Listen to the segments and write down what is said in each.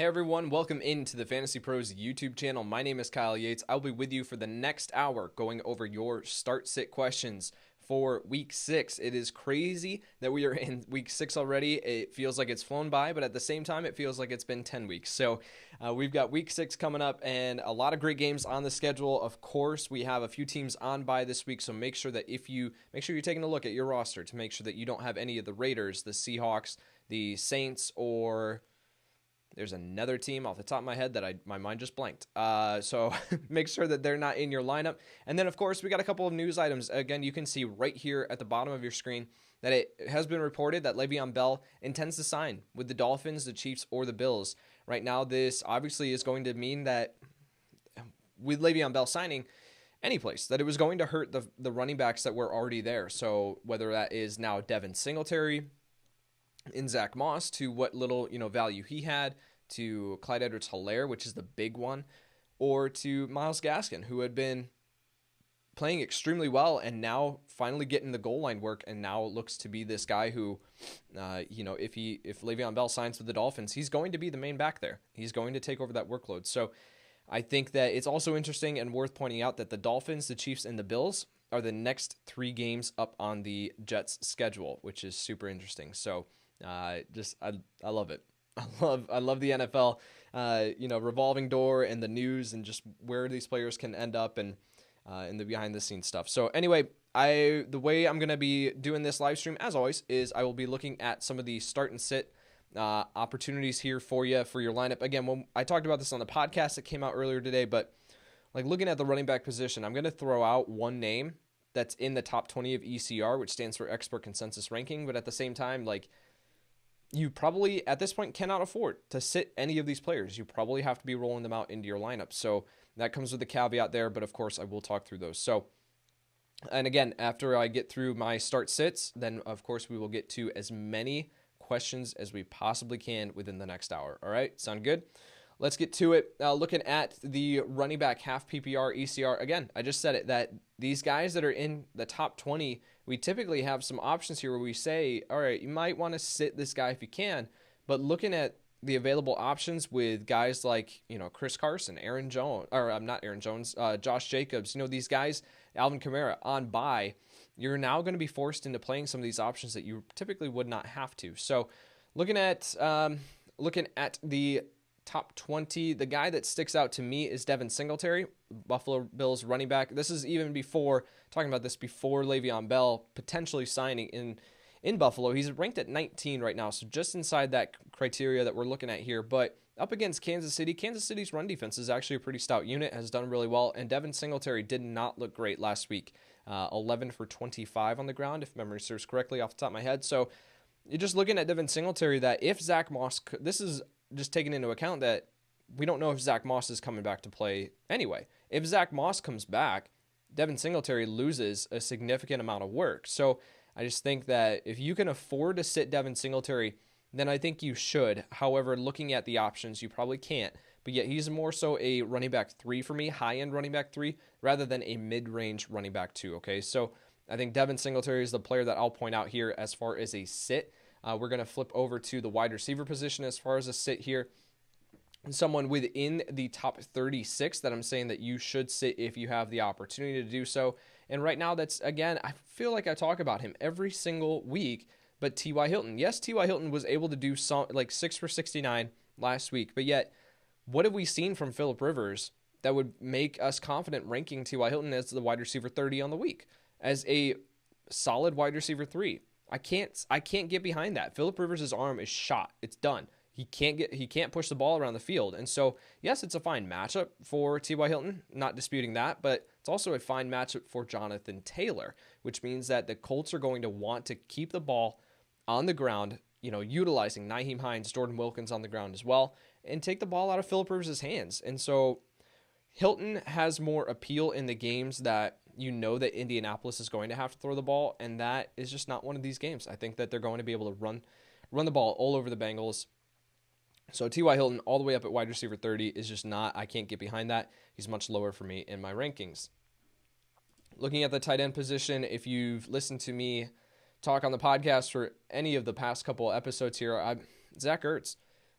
Hey everyone, welcome into the Fantasy Pros YouTube channel. My name is Kyle Yates. I'll be with you for the next hour going over your start-sit questions for week 6. It is crazy that we are in week 6 already. It feels like it's flown by, but at the same time, it feels like it's been 10 weeks. So we've got week 6 coming up and a lot of great games on the schedule. Of course, we have a few teams on bye this week, so make sure that you're taking a look at your roster to make sure that you don't have any of the Raiders, the Seahawks, the Saints, or there's another team off the top of my head that my mind just blanked. So make sure that they're not in your lineup. And then, of course, we got a couple of news items. Again, you can see right here at the bottom of your screen that it has been reported that Le'Veon Bell intends to sign with the Dolphins, the Chiefs, or the Bills. Right now, this obviously is going to mean that with Le'Veon Bell signing any place, that it was going to hurt the running backs that were already there. So whether that is now Devin Singletary, in Zach Moss, to what little value he had, to Clyde Edwards-Helaire, which is the big one, or to Myles Gaskin, who had been playing extremely well and now finally getting the goal line work, and now looks to be this guy who, if Le'Veon Bell signs with the Dolphins, he's going to be the main back there. He's going to take over that workload. So I think that it's also interesting and worth pointing out that the Dolphins, the Chiefs, and the Bills are the next 3 games up on the Jets' schedule, which is super interesting. So I love it. I love the NFL, revolving door and the news and just where these players can end up and in the behind the scenes stuff. So anyway, the way I'm going to be doing this live stream, as always, is I will be looking at some of the start and sit opportunities here for you for your lineup. Again, when I talked about this on the podcast that came out earlier today, but like looking at the running back position, I'm going to throw out one name that's in the top 20 of ECR, which stands for expert consensus ranking. But at the same time, like, you probably, at this point, cannot afford to sit any of these players. You probably have to be rolling them out into your lineup. So that comes with a caveat there, but of course, I will talk through those. So, and again, after I get through my start sits, then of course, we will get to as many questions as we possibly can within the next hour. All right, sound good? Let's get to it. Looking at the running back half PPR ECR, again, I just said it, that these guys that are in the top 20, we typically have some options here where we say, all right, you might want to sit this guy if you can, but looking at the available options with guys like, Chris Carson, Josh Jacobs, these guys, Alvin Kamara on bye, you're now going to be forced into playing some of these options that you typically would not have to. So looking at the top 20, the guy that sticks out to me is Devin Singletary, Buffalo Bills running back. This is even before Le'Veon Bell potentially signing in Buffalo. He's ranked at 19 right now, so just inside that criteria that we're looking at here. But up against Kansas City, Kansas City's run defense is actually a pretty stout unit, has done really well, and Devin Singletary did not look great last week. 11 for 25 on the ground, if memory serves correctly off the top of my head. So you're just looking at Devin Singletary, that if Zach Moss, this is just taking into account that we don't know if Zach Moss is coming back to play anyway. If Zach Moss comes back, Devin Singletary loses a significant amount of work. So I just think that if you can afford to sit Devin Singletary, then I think you should. However, looking at the options, you probably can't. But yet he's more so a running back 3 for me, high-end running back 3, rather than a mid-range running back 2, okay? So I think Devin Singletary is the player that I'll point out here as far as a sit. We're going to flip over to the wide receiver position as far as a sit here. Someone within the top 36 that I'm saying that you should sit if you have the opportunity to do so. And right now, that's, again, I feel like I talk about him every single week, but T.Y. Hilton. Yes, T.Y. Hilton was able to do some, like 6 for 69 last week, but yet, what have we seen from Phillip Rivers that would make us confident ranking T.Y. Hilton as the wide receiver 30 on the week, as a solid wide receiver 3? I can't get behind that. Phillip Rivers' arm is shot. It's done. He can't push the ball around the field. And so, yes, it's a fine matchup for T.Y. Hilton, not disputing that, but it's also a fine matchup for Jonathan Taylor, which means that the Colts are going to want to keep the ball on the ground, utilizing Nyheim Hines, Jordan Wilkins on the ground as well, and take the ball out of Phillip Rivers' hands. And so Hilton has more appeal in the games that that Indianapolis is going to have to throw the ball, and that is just not one of these games. I think that they're going to be able to run the ball all over the Bengals. So T.Y. Hilton all the way up at wide receiver 30 is just not, I can't get behind that. He's much lower for me in my rankings. Looking at the tight end position, if you've listened to me talk on the podcast for any of the past couple episodes here, Zach Ertz.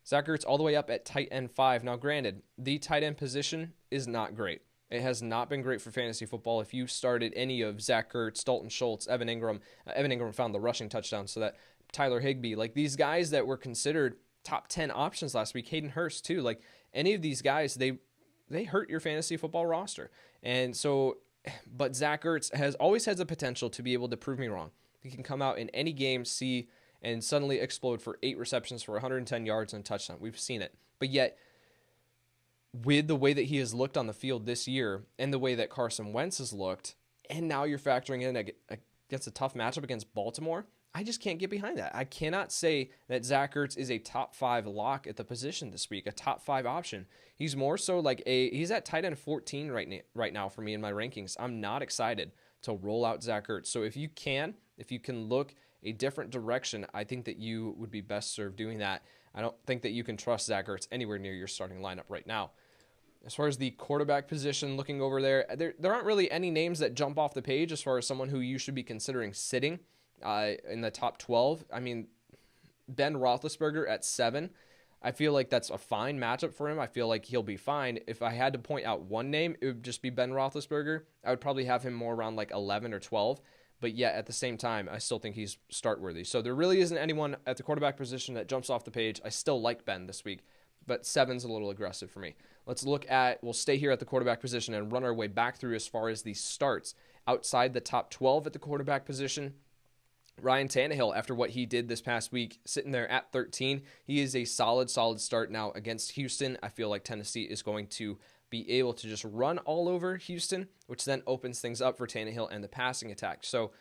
Zach Ertz all the way up at tight end 5. Now, granted, the tight end position is not great. It has not been great for fantasy football. If you started any of Zach Ertz, Dalton Schultz, Evan Ingram found the rushing touchdown, so that Tyler Higbee, like these guys that were considered top 10 options last week, Hayden Hurst too, like any of these guys, they hurt your fantasy football roster. And so, but Zach Ertz always has the potential to be able to prove me wrong. He can come out in any game, and suddenly explode for 8 receptions for 110 yards and a touchdown. We've seen it. But yet, with the way that he has looked on the field this year and the way that Carson Wentz has looked, and now you're factoring in against a tough matchup against Baltimore, I just can't get behind that. I cannot say that Zach Ertz is a top 5 lock at the position this week, a top 5 option. He's more so like he's at tight end 14 right now for me in my rankings. I'm not excited to roll out Zach Ertz. So if you can look a different direction, I think that you would be best served doing that. I don't think that you can trust Zach Ertz anywhere near your starting lineup right now. As far as the quarterback position, looking over there aren't really any names that jump off the page as far as someone who you should be considering sitting in the top 12. I mean, Ben Roethlisberger at 7. I feel like that's a fine matchup for him. I feel like he'll be fine. If I had to point out one name, it would just be Ben Roethlisberger. I would probably have him more around like 11 or 12. But yet, at the same time, I still think he's start-worthy. So there really isn't anyone at the quarterback position that jumps off the page. I still like Ben this week, but 7's a little aggressive for me. We'll stay here at the quarterback position and run our way back through as far as the starts. Outside the top 12 at the quarterback position, Ryan Tannehill, after what he did this past week, sitting there at 13, he is a solid start now against Houston. I feel like Tennessee is going to be able to just run all over Houston, which then opens things up for Tannehill and the passing attack. So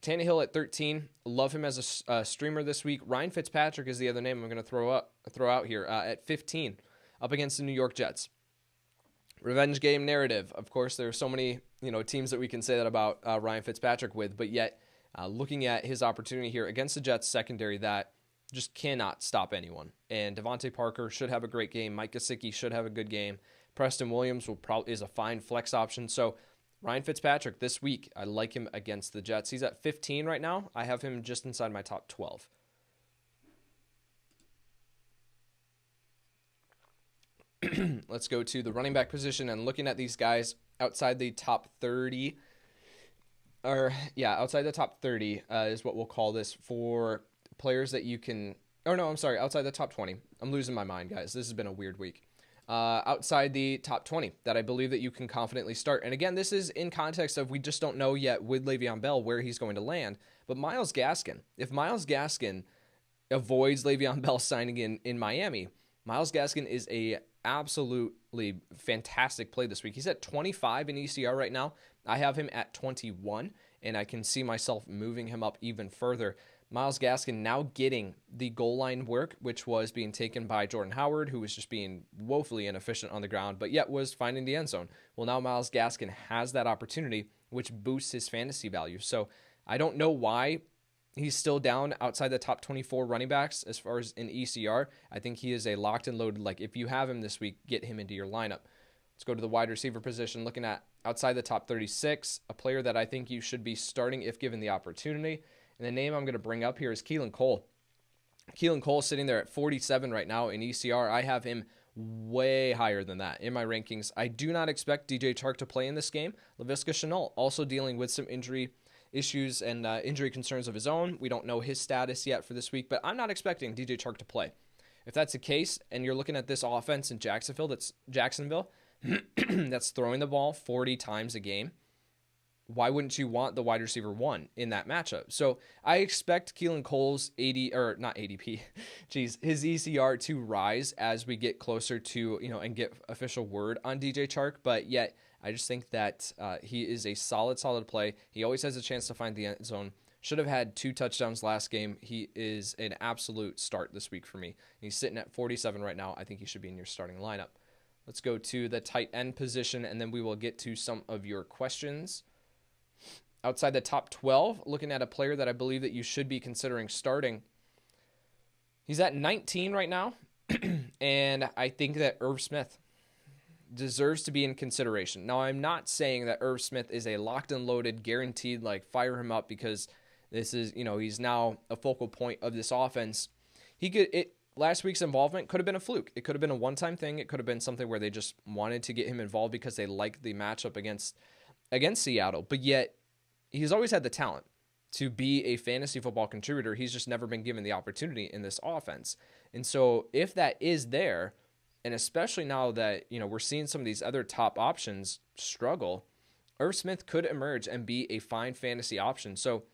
Tannehill at 13, love him as a streamer this week. Ryan Fitzpatrick is the other name I'm going to throw out here at 15, up against the New York Jets. Revenge game narrative. Of course, there are so many teams that we can say that about Ryan Fitzpatrick with, but yet looking at his opportunity here against the Jets secondary that just cannot stop anyone. And Devontae Parker should have a great game. Mike Gesicki should have a good game. Preston Williams is a fine flex option. So Ryan Fitzpatrick this week, I like him against the Jets. He's at 15 right now. I have him just inside my top 12. Let's go to the running back position and looking at these guys outside the top 30. Outside the top 30 is what we'll call this for players that you can... outside the top 20. I'm losing my mind, guys. This has been a weird week. Outside the top 20 that I believe that you can confidently start. And again, this is in context of we just don't know yet with Le'Veon Bell where he's going to land. But Myles Gaskin, if Myles Gaskin avoids Le'Veon Bell signing in Miami, Myles Gaskin is a absolutely fantastic play this week. He's at 25 in ECR right now. I have him at 21, and I can see myself moving him up even further. Myles Gaskin now getting the goal line work, which was being taken by Jordan Howard, who was just being woefully inefficient on the ground, but yet was finding the end zone. Well, now Myles Gaskin has that opportunity, which boosts his fantasy value. So I don't know why he's still down outside the top 24 running backs as far as in ECR. I think he is a locked and loaded, like if you have him this week, get him into your lineup. Let's go to the wide receiver position, looking at outside the top 36, a player that I think you should be starting if given the opportunity. And the name I'm going to bring up here is Keelan Cole. Keelan Cole sitting there at 47 right now in ECR. I have him way higher than that in my rankings. I do not expect DJ Chark to play in this game. Laviska Shenault also dealing with some injury issues and injury concerns of his own. We don't know his status yet for this week, but I'm not expecting DJ Chark to play. If that's the case, and you're looking at this offense in Jacksonville, that's throwing the ball 40 times a game, why wouldn't you want the wide receiver 1 in that matchup? So I expect Keelan Cole's his ECR to rise as we get closer to, and get official word on DJ Chark, but yet I just think that he is a solid play. He always has a chance to find the end zone. Should have had 2 touchdowns last game. He is an absolute start this week for me. He's sitting at 47 right now. I think he should be in your starting lineup. Let's go to the tight end position, and then we will get to some of your questions. Outside the top 12, looking at a player that I believe that you should be considering starting. He's at 19 right now, and I think that Irv Smith deserves to be in consideration. Now, I'm not saying that Irv Smith is a locked and loaded, guaranteed, fire him up because this is, he's now a focal point of this offense. last week's involvement could have been a fluke. It could have been a one-time thing. It could have been something where they just wanted to get him involved because they liked the matchup against Seattle. But yet, he's always had the talent to be a fantasy football contributor. He's just never been given the opportunity in this offense. And so if that is there, and especially now that, we're seeing some of these other top options struggle, Irv Smith could emerge and be a fine fantasy option. So,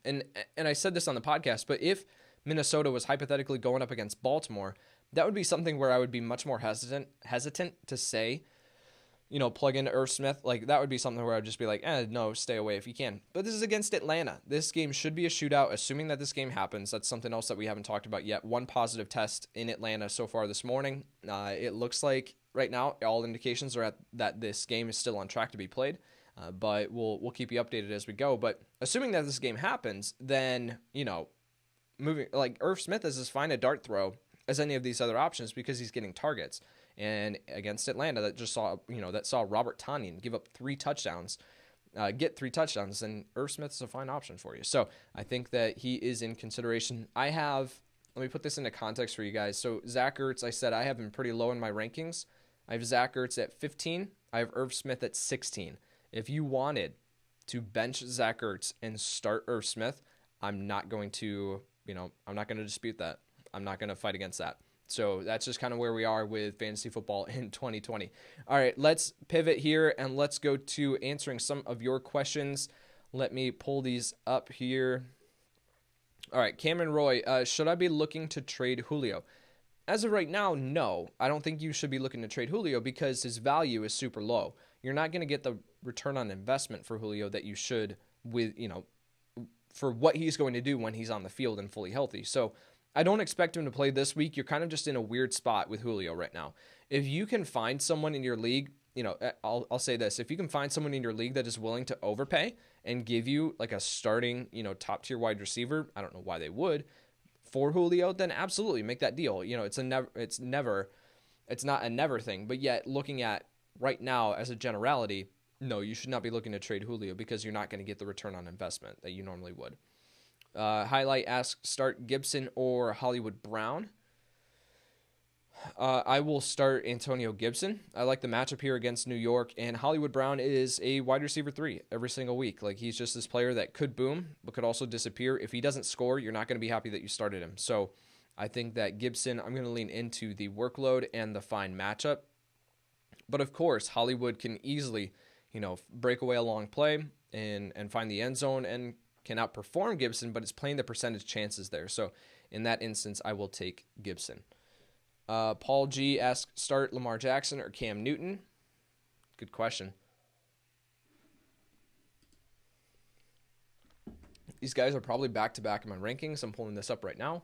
and I said this on the podcast, but if Minnesota was hypothetically going up against Baltimore, that would be something where I would be much more hesitant to say, plug in Irv Smith. Like, that would be something where I'd just be like, no, stay away if you can. But this is against Atlanta. This game should be a shootout, assuming that this game happens. That's something else that we haven't talked about yet. One positive test in Atlanta so far this morning. It looks like right now all indications are that this game is still on track to be played. But we'll keep you updated as we go. But assuming that this game happens, then, moving like Irv Smith is as fine a dart throw as any of these other options because he's getting targets. And against Atlanta, that saw Robert Tonyan give up 3 touchdowns, and Irv Smith is a fine option for you. So I think that he is in consideration. Let me put this into context for you guys. So Zach Ertz, I said I have him pretty low in my rankings. I have Zach Ertz at 15. I have Irv Smith at 16. If you wanted to bench Zach Ertz and start Irv Smith, I'm not going to dispute that. I'm not going to fight against that. So that's just kind of where we are with fantasy football in 2020. All right, let's pivot here and let's go to answering some of your questions. Let me pull these up here. All right, Cameron Roy, should I be looking to trade Julio? As of right now, no. I don't think you should be looking to trade Julio because his value is super low. You're not going to get the return on investment for Julio that you should for what he's going to do when he's on the field and fully healthy. So I don't expect him to play this week. You're kind of just in a weird spot with Julio right now. If you can find someone in your league, I'll say this. If you can find someone in your league that is willing to overpay and give you like a starting, top tier wide receiver, I don't know why they would, for Julio, then absolutely make that deal. It's not a never thing. But yet looking at right now as a generality, no, you should not be looking to trade Julio because you're not going to get the return on investment that you normally would. Highlight asks, start Gibson or Hollywood Brown. I will start Antonio Gibson. I like the matchup here against New York, and Hollywood Brown is a wide receiver 3 every single week. Like, he's just this player that could boom, but could also disappear. If he doesn't score, you're not going to be happy that you started him. So I think that Gibson, I'm going to lean into the workload and the fine matchup. But of course, Hollywood can easily, break away a long play and find the end zone and can outperform Gibson, but it's playing the percentage chances there. So in that instance, I will take Gibson. Paul G asks, start Lamar Jackson or Cam Newton? Good question. These guys are probably back-to-back in my rankings. I'm pulling this up right now.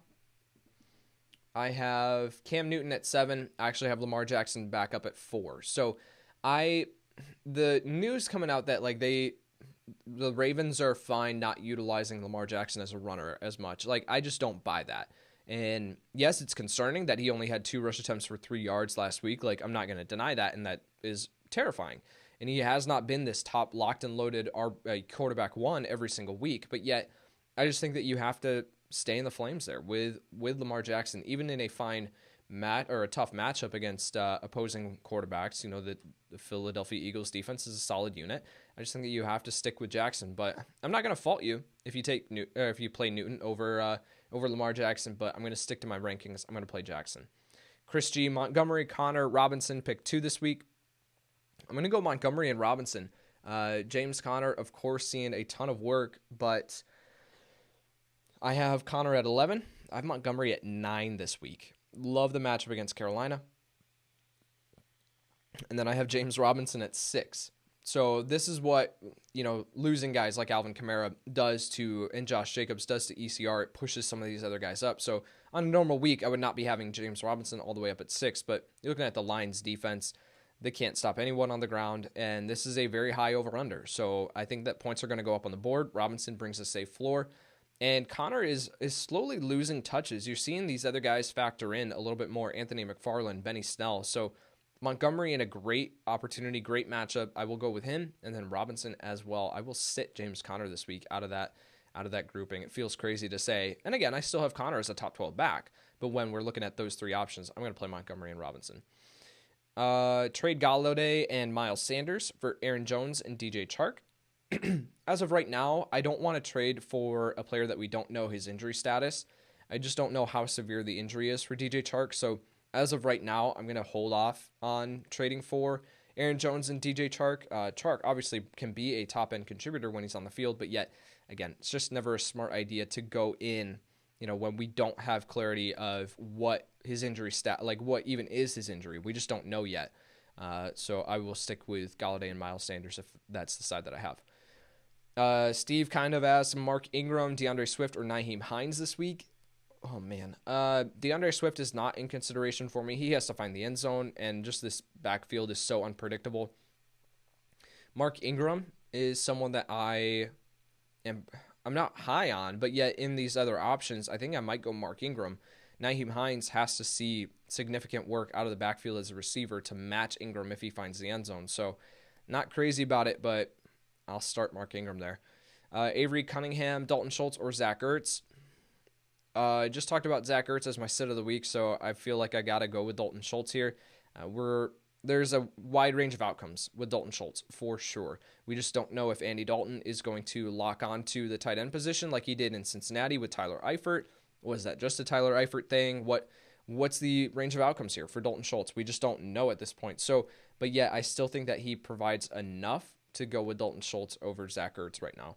I have Cam Newton at 7. I actually have Lamar Jackson back up at 4. So the news coming out that the Ravens are fine not utilizing Lamar Jackson as a runner as much. I just don't buy that. And yes, it's concerning that he only had 2 rush attempts for 3 yards last week. I'm not going to deny that, and that is terrifying. And he has not been this top locked and loaded quarterback 1 every single week. But yet, I just think that you have to stay in the flames there with Lamar Jackson, even in a fine a tough matchup against opposing quarterbacks. The Philadelphia Eagles defense is a solid unit. I just think that you have to stick with Jackson. But I'm not going to fault you if you play Newton over Lamar Jackson. But I'm going to stick to my rankings. I'm going to play Jackson. Chris G, Montgomery, Connor, Robinson, pick 2 this week. I'm going to go Montgomery and Robinson. James Conner, of course, seeing a ton of work, but I have Connor at 11. I have Montgomery at 9 this week. Love the matchup against Carolina. And then I have James Robinson at 6. So this is what, losing guys like Alvin Kamara and Josh Jacobs does to ECR. It pushes some of these other guys up. So on a normal week, I would not be having James Robinson all the way up at 6, but you're looking at the Lions defense. They can't stop anyone on the ground, and this is a very high over-under. So I think that points are going to go up on the board. Robinson brings a safe floor. And Connor is slowly losing touches. You're seeing these other guys factor in a little bit more. Anthony McFarland, Benny Snell. So Montgomery in a great opportunity, great matchup. I will go with him, and then Robinson as well. I will sit James Conner this week out of that grouping. It feels crazy to say. And again, I still have Connor as a top 12 back, But when we're looking at those 3 options, I'm going to play Montgomery and Robinson. Trade Galladay and Miles Sanders for Aaron Jones and DJ Chark. As of right now, I don't want to trade for a player that we don't know his injury status. I just don't know how severe the injury is for DJ Chark. So as of right now, I'm going to hold off on trading for Aaron Jones and DJ Chark. Chark obviously can be a top-end contributor when he's on the field, but yet, again, it's just never a smart idea to go in, when we don't have clarity of what his injury what even is his injury. We just don't know yet. So I will stick with Galladay and Miles Sanders if that's the side that I have. Steve kind of asked Mark Ingram, DeAndre Swift, or Nyheim Hines this week. Oh, man. DeAndre Swift is not in consideration for me. He has to find the end zone, and just this backfield is so unpredictable. Mark Ingram is someone that I'm not high on, but yet in these other options, I think I might go Mark Ingram. Nyheim Hines has to see significant work out of the backfield as a receiver to match Ingram if he finds the end zone. So not crazy about it, but I'll start Mark Ingram there. Avery Cunningham, Dalton Schultz, or Zach Ertz. I just talked about Zach Ertz as my sit of the week, so I feel like I got to go with Dalton Schultz here. There's a wide range of outcomes with Dalton Schultz, for sure. We just don't know if Andy Dalton is going to lock on to the tight end position like he did in Cincinnati with Tyler Eifert. Was that just a Tyler Eifert thing? What's the range of outcomes here for Dalton Schultz? We just don't know at this point. So, but yet I still think that he provides enough to go with Dalton Schultz over Zach Ertz right now.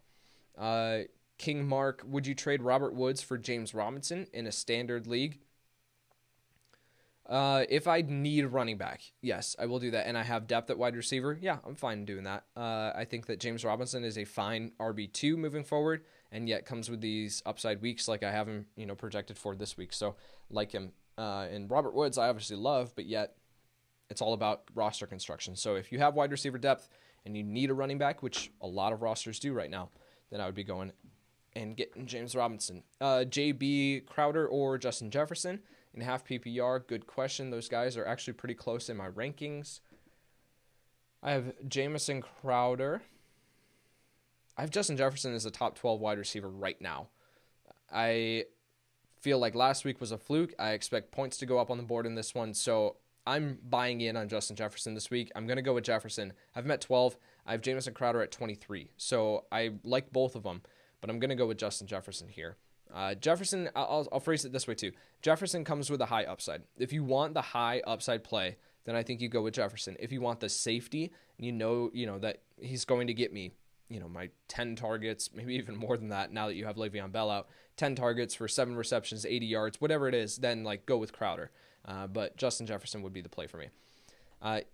King Mark, would you trade Robert Woods for James Robinson in a standard league? If I need a running back, yes, I will do that. And I have depth at wide receiver. Yeah, I'm fine doing that. I think that James Robinson is a fine RB2 moving forward, and yet comes with these upside weeks like I have him, projected for this week. So like him. And Robert Woods, I obviously love, but yet it's all about roster construction. So if you have wide receiver depth and you need a running back, which a lot of rosters do right now, then I would be going and getting James Robinson. JB Crowder or Justin Jefferson in half PPR, good question. Those guys are actually pretty close in my rankings. I have Jamison Crowder. I have Justin Jefferson as a top 12 wide receiver right now. I feel like last week was a fluke. I expect points to go up on the board in this one, so I'm buying in on Justin Jefferson this week. I'm going to go with Jefferson. I've him at 12. I have Jamison Crowder at 23, so I like both of them, but I'm going to go with Justin Jefferson here. Jefferson, I'll phrase it this way too. Jefferson comes with a high upside. If you want the high upside play, then I think you go with Jefferson. If you want the safety, you know that he's going to get me, my 10 targets, maybe even more than that now that you have Le'Veon Bell out, 10 targets for 7 receptions, 80 yards, whatever it is, then go with Crowder. But Justin Jefferson would be the play for me.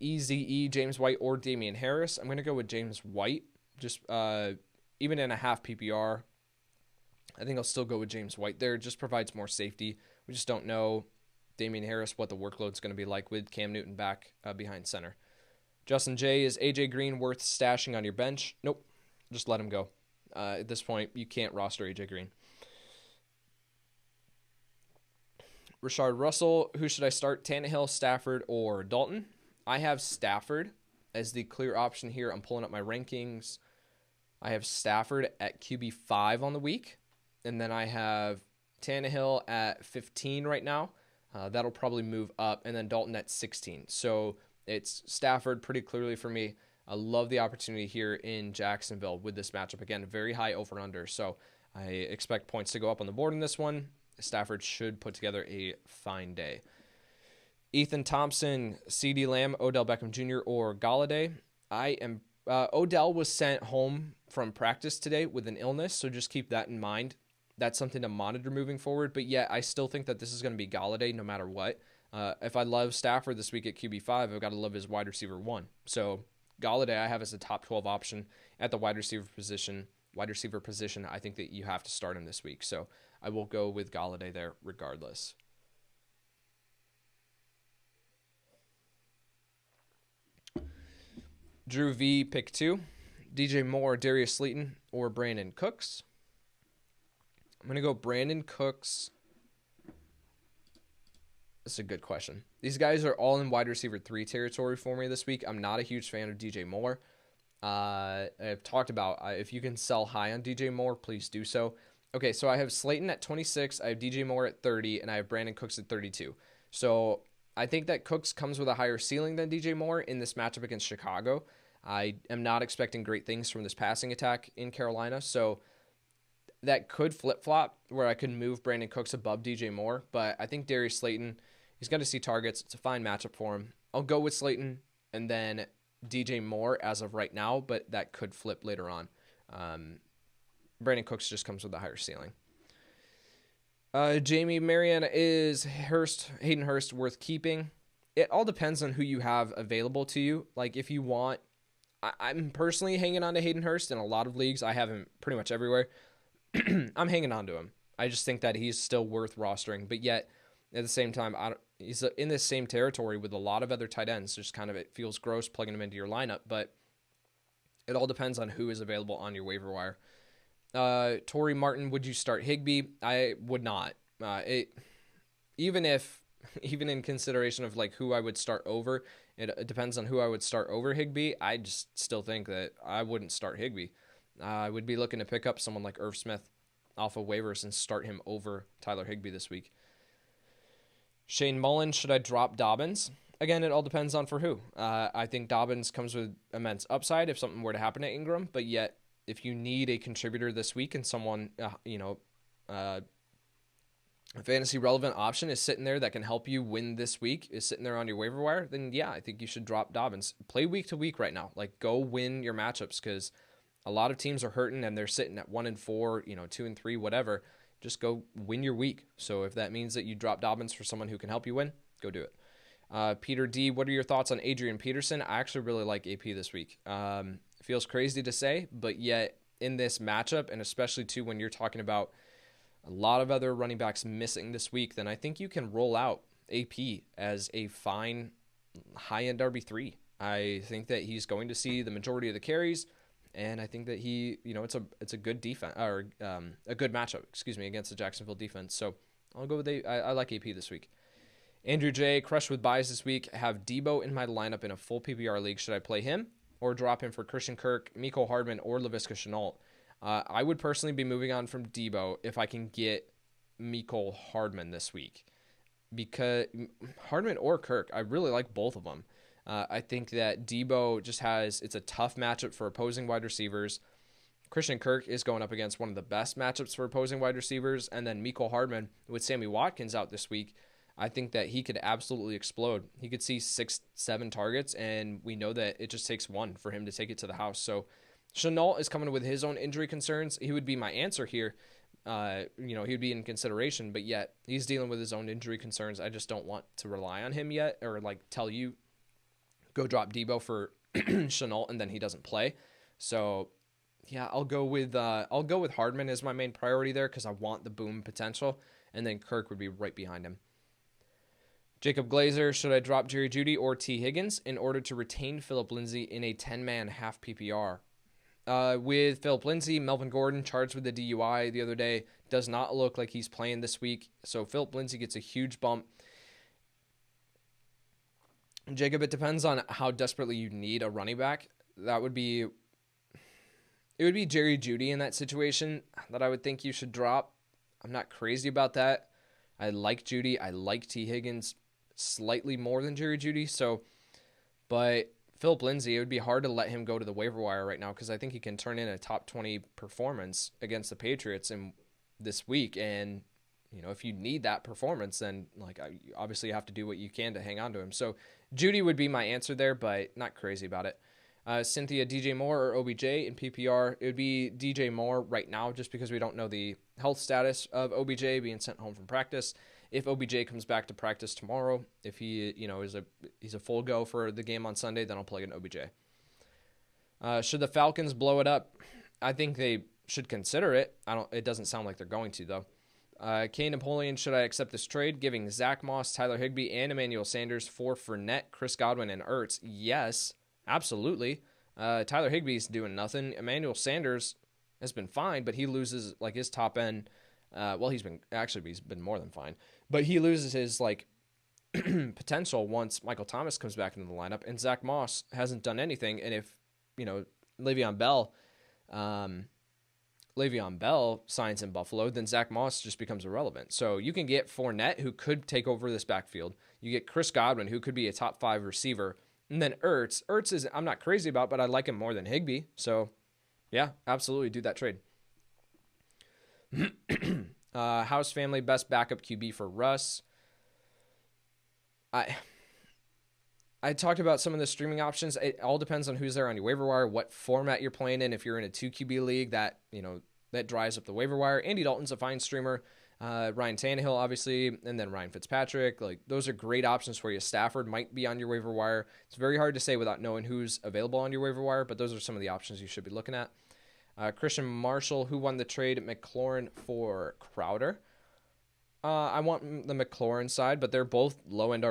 EZE, James White, or Damian Harris. I'm going to go with James White. Just even in a half PPR, I think I'll still go with James White there. It just provides more safety. We just don't know Damian Harris, what the workload's going to be like with Cam Newton back behind center. Justin J, is AJ Green worth stashing on your bench? Nope. Just let him go. At this point, you can't roster AJ Green. Rashard Russell, who should I start? Tannehill, Stafford, or Dalton? I have Stafford as the clear option here. I'm pulling up my rankings. I have Stafford at QB5 on the week. And then I have Tannehill at 15 right now. That'll probably move up. And then Dalton at 16. So it's Stafford pretty clearly for me. I love the opportunity here in Jacksonville with this matchup. Again, very high over and under. So I expect points to go up on the board in this one. Stafford should put together a fine day. Ethan Thompson, CeeDee Lamb, Odell Beckham Jr., or Galladay. Odell was sent home from practice today with an illness, so just keep that in mind. That's something to monitor moving forward, but yeah, I still think that this is going to be Galladay no matter what. If I love Stafford this week at QB5, I've got to love his wide receiver 1. So Galladay I have as a top 12 option at the wide receiver position. I think that you have to start him this week, so I will go with Galladay there regardless. Drew V, pick 2. DJ Moore, Darius Slayton, or Brandon Cooks. I'm going to go Brandon Cooks. That's a good question. These guys are all in wide receiver 3 territory for me this week. I'm not a huge fan of DJ Moore. I've talked about if you can sell high on DJ Moore, please do so. Okay, so I have Slayton at 26, I have DJ Moore at 30, and I have Brandon Cooks at 32. So I think that Cooks comes with a higher ceiling than DJ Moore in this matchup against Chicago. I am not expecting great things from this passing attack in Carolina, so that could flip-flop where I could move Brandon Cooks above DJ Moore, but I think Darius Slayton, he's going to see targets. It's a fine matchup for him. I'll go with Slayton and then DJ Moore as of right now, but that could flip later on. Brandon Cooks just comes with a higher ceiling. Jamie Marion, is Hayden Hurst worth keeping? It all depends on who you have available to you. Like if you want, I'm personally hanging on to Hayden Hurst in a lot of leagues. I have him pretty much everywhere. I'm hanging on to him. I just think that he's still worth rostering, but yet at the same time, he's in this same territory with a lot of other tight ends. Just kind of, it feels gross plugging him into your lineup, but it all depends on who is available on your waiver wire. Torrey Martin, would you start Higbee? I would not. Even in consideration of like who I would start over, it depends on who I would start over Higbee. I just still think that I wouldn't start Higbee. I would be looking to pick up someone like Irv Smith off of waivers and start him over Tyler Higbee this week. Shane Mullen, should I drop Dobbins? Again, it all depends on for who. I think Dobbins comes with immense upside if something were to happen to Ingram, but yet if you need a contributor this week and someone, a fantasy relevant option is sitting there that can help you win this week, is sitting there on your waiver wire, then yeah, I think you should drop Dobbins. Play week to week right now. Like go win your matchups because a lot of teams are hurting and they're sitting at 1-4, 2-3, whatever. Just go win your week. So if that means that you drop Dobbins for someone who can help you win, go do it. Peter D, what are your thoughts on Adrian Peterson? I actually really like AP this week. Feels crazy to say, but yet in this matchup, and especially too when you're talking about a lot of other running backs missing this week, then I think you can roll out AP as a fine high-end RB3. I think that he's going to see the majority of the carries. And I think that he, it's a good defense or a good matchup, against the Jacksonville defense. So I'll go with I like AP this week. Andrew J, crushed with buys this week. I have Debo in my lineup in a full PPR league. Should I play him or drop him for Christian Kirk, Mecole Hardman, or Laviska Shenault? I would personally be moving on from Debo if I can get Mecole Hardman this week, because Hardman or Kirk, I really like both of them. I think that Debo it's a tough matchup for opposing wide receivers. Christian Kirk is going up against one of the best matchups for opposing wide receivers. And then Mecole Hardman with Sammy Watkins out this week, I think that he could absolutely explode. He could see 6-7 targets, and we know that it just takes one for him to take it to the house. So Shenault is coming with his own injury concerns. He would be my answer here. He would be in consideration, but yet he's dealing with his own injury concerns. I just don't want to rely on him yet, or like tell you, go drop Debo for Shenault and then he doesn't play. So yeah, I'll go with Hardman as my main priority there because I want the boom potential, and then Kirk would be right behind him. Jacob Glazer, should I drop Jerry Jeudy or T. Higgins in order to retain Phillip Lindsay in a 10-man half PPR? With Phillip Lindsay, Melvin Gordon charged with the DUI the other day. Does not look like he's playing this week. So Phillip Lindsay gets a huge bump. Jacob, it depends on how desperately you need a running back. It would be Jerry Jeudy in that situation that I would think you should drop. I'm not crazy about that. I like Jeudy. I like T. Higgins slightly more than Jerry Jeudy. But Phillip Lindsay, it would be hard to let him go to the waiver wire right now because I think he can turn in a top 20 performance against the Patriots in this week. And if you need that performance, then obviously you have to do what you can to hang on to him. So Jeudy would be my answer there, but not crazy about it. Cynthia, DJ Moore or OBJ in PPR? It would be DJ Moore right now just because we don't know the health status of OBJ being sent home from practice. If OBJ comes back to practice tomorrow, if he he's a full go for the game on Sunday, then I'll plug in OBJ. Should the Falcons blow it up? I think they should consider it. It doesn't sound like they're going to though. K. Napoleon, should I accept this trade, giving Zach Moss, Tyler Higbee, and Emmanuel Sanders for Fournette, Chris Godwin, and Ertz? Yes, absolutely. Tyler Higbee's doing nothing. Emmanuel Sanders has been fine, but he loses his top end. He's been more than fine, but he loses his potential once Michael Thomas comes back into the lineup, and Zach Moss hasn't done anything. And if Le'Veon Bell Le'Veon Bell signs in Buffalo, then Zach Moss just becomes irrelevant. So you can get Fournette, who could take over this backfield. You get Chris Godwin, who could be a top 5 receiver. And then Ertz. Ertz is, I'm not crazy about, but I like him more than Higbee. So, yeah, absolutely do that trade. House family, best backup QB for Russ. I talked about some of the streaming options. It all depends on who's there on your waiver wire, what format you're playing in. If you're in a 2 QB league, that dries up the waiver wire. Andy Dalton's a fine streamer. Ryan Tannehill, obviously, and then Ryan Fitzpatrick. Like, those are great options for you. Stafford might be on your waiver wire. It's very hard to say without knowing who's available on your waiver wire, but those are some of the options you should be looking at. Christian Marshall, who won the trade at McLaurin for Crowder. I want the McLaurin side, but they're both low-end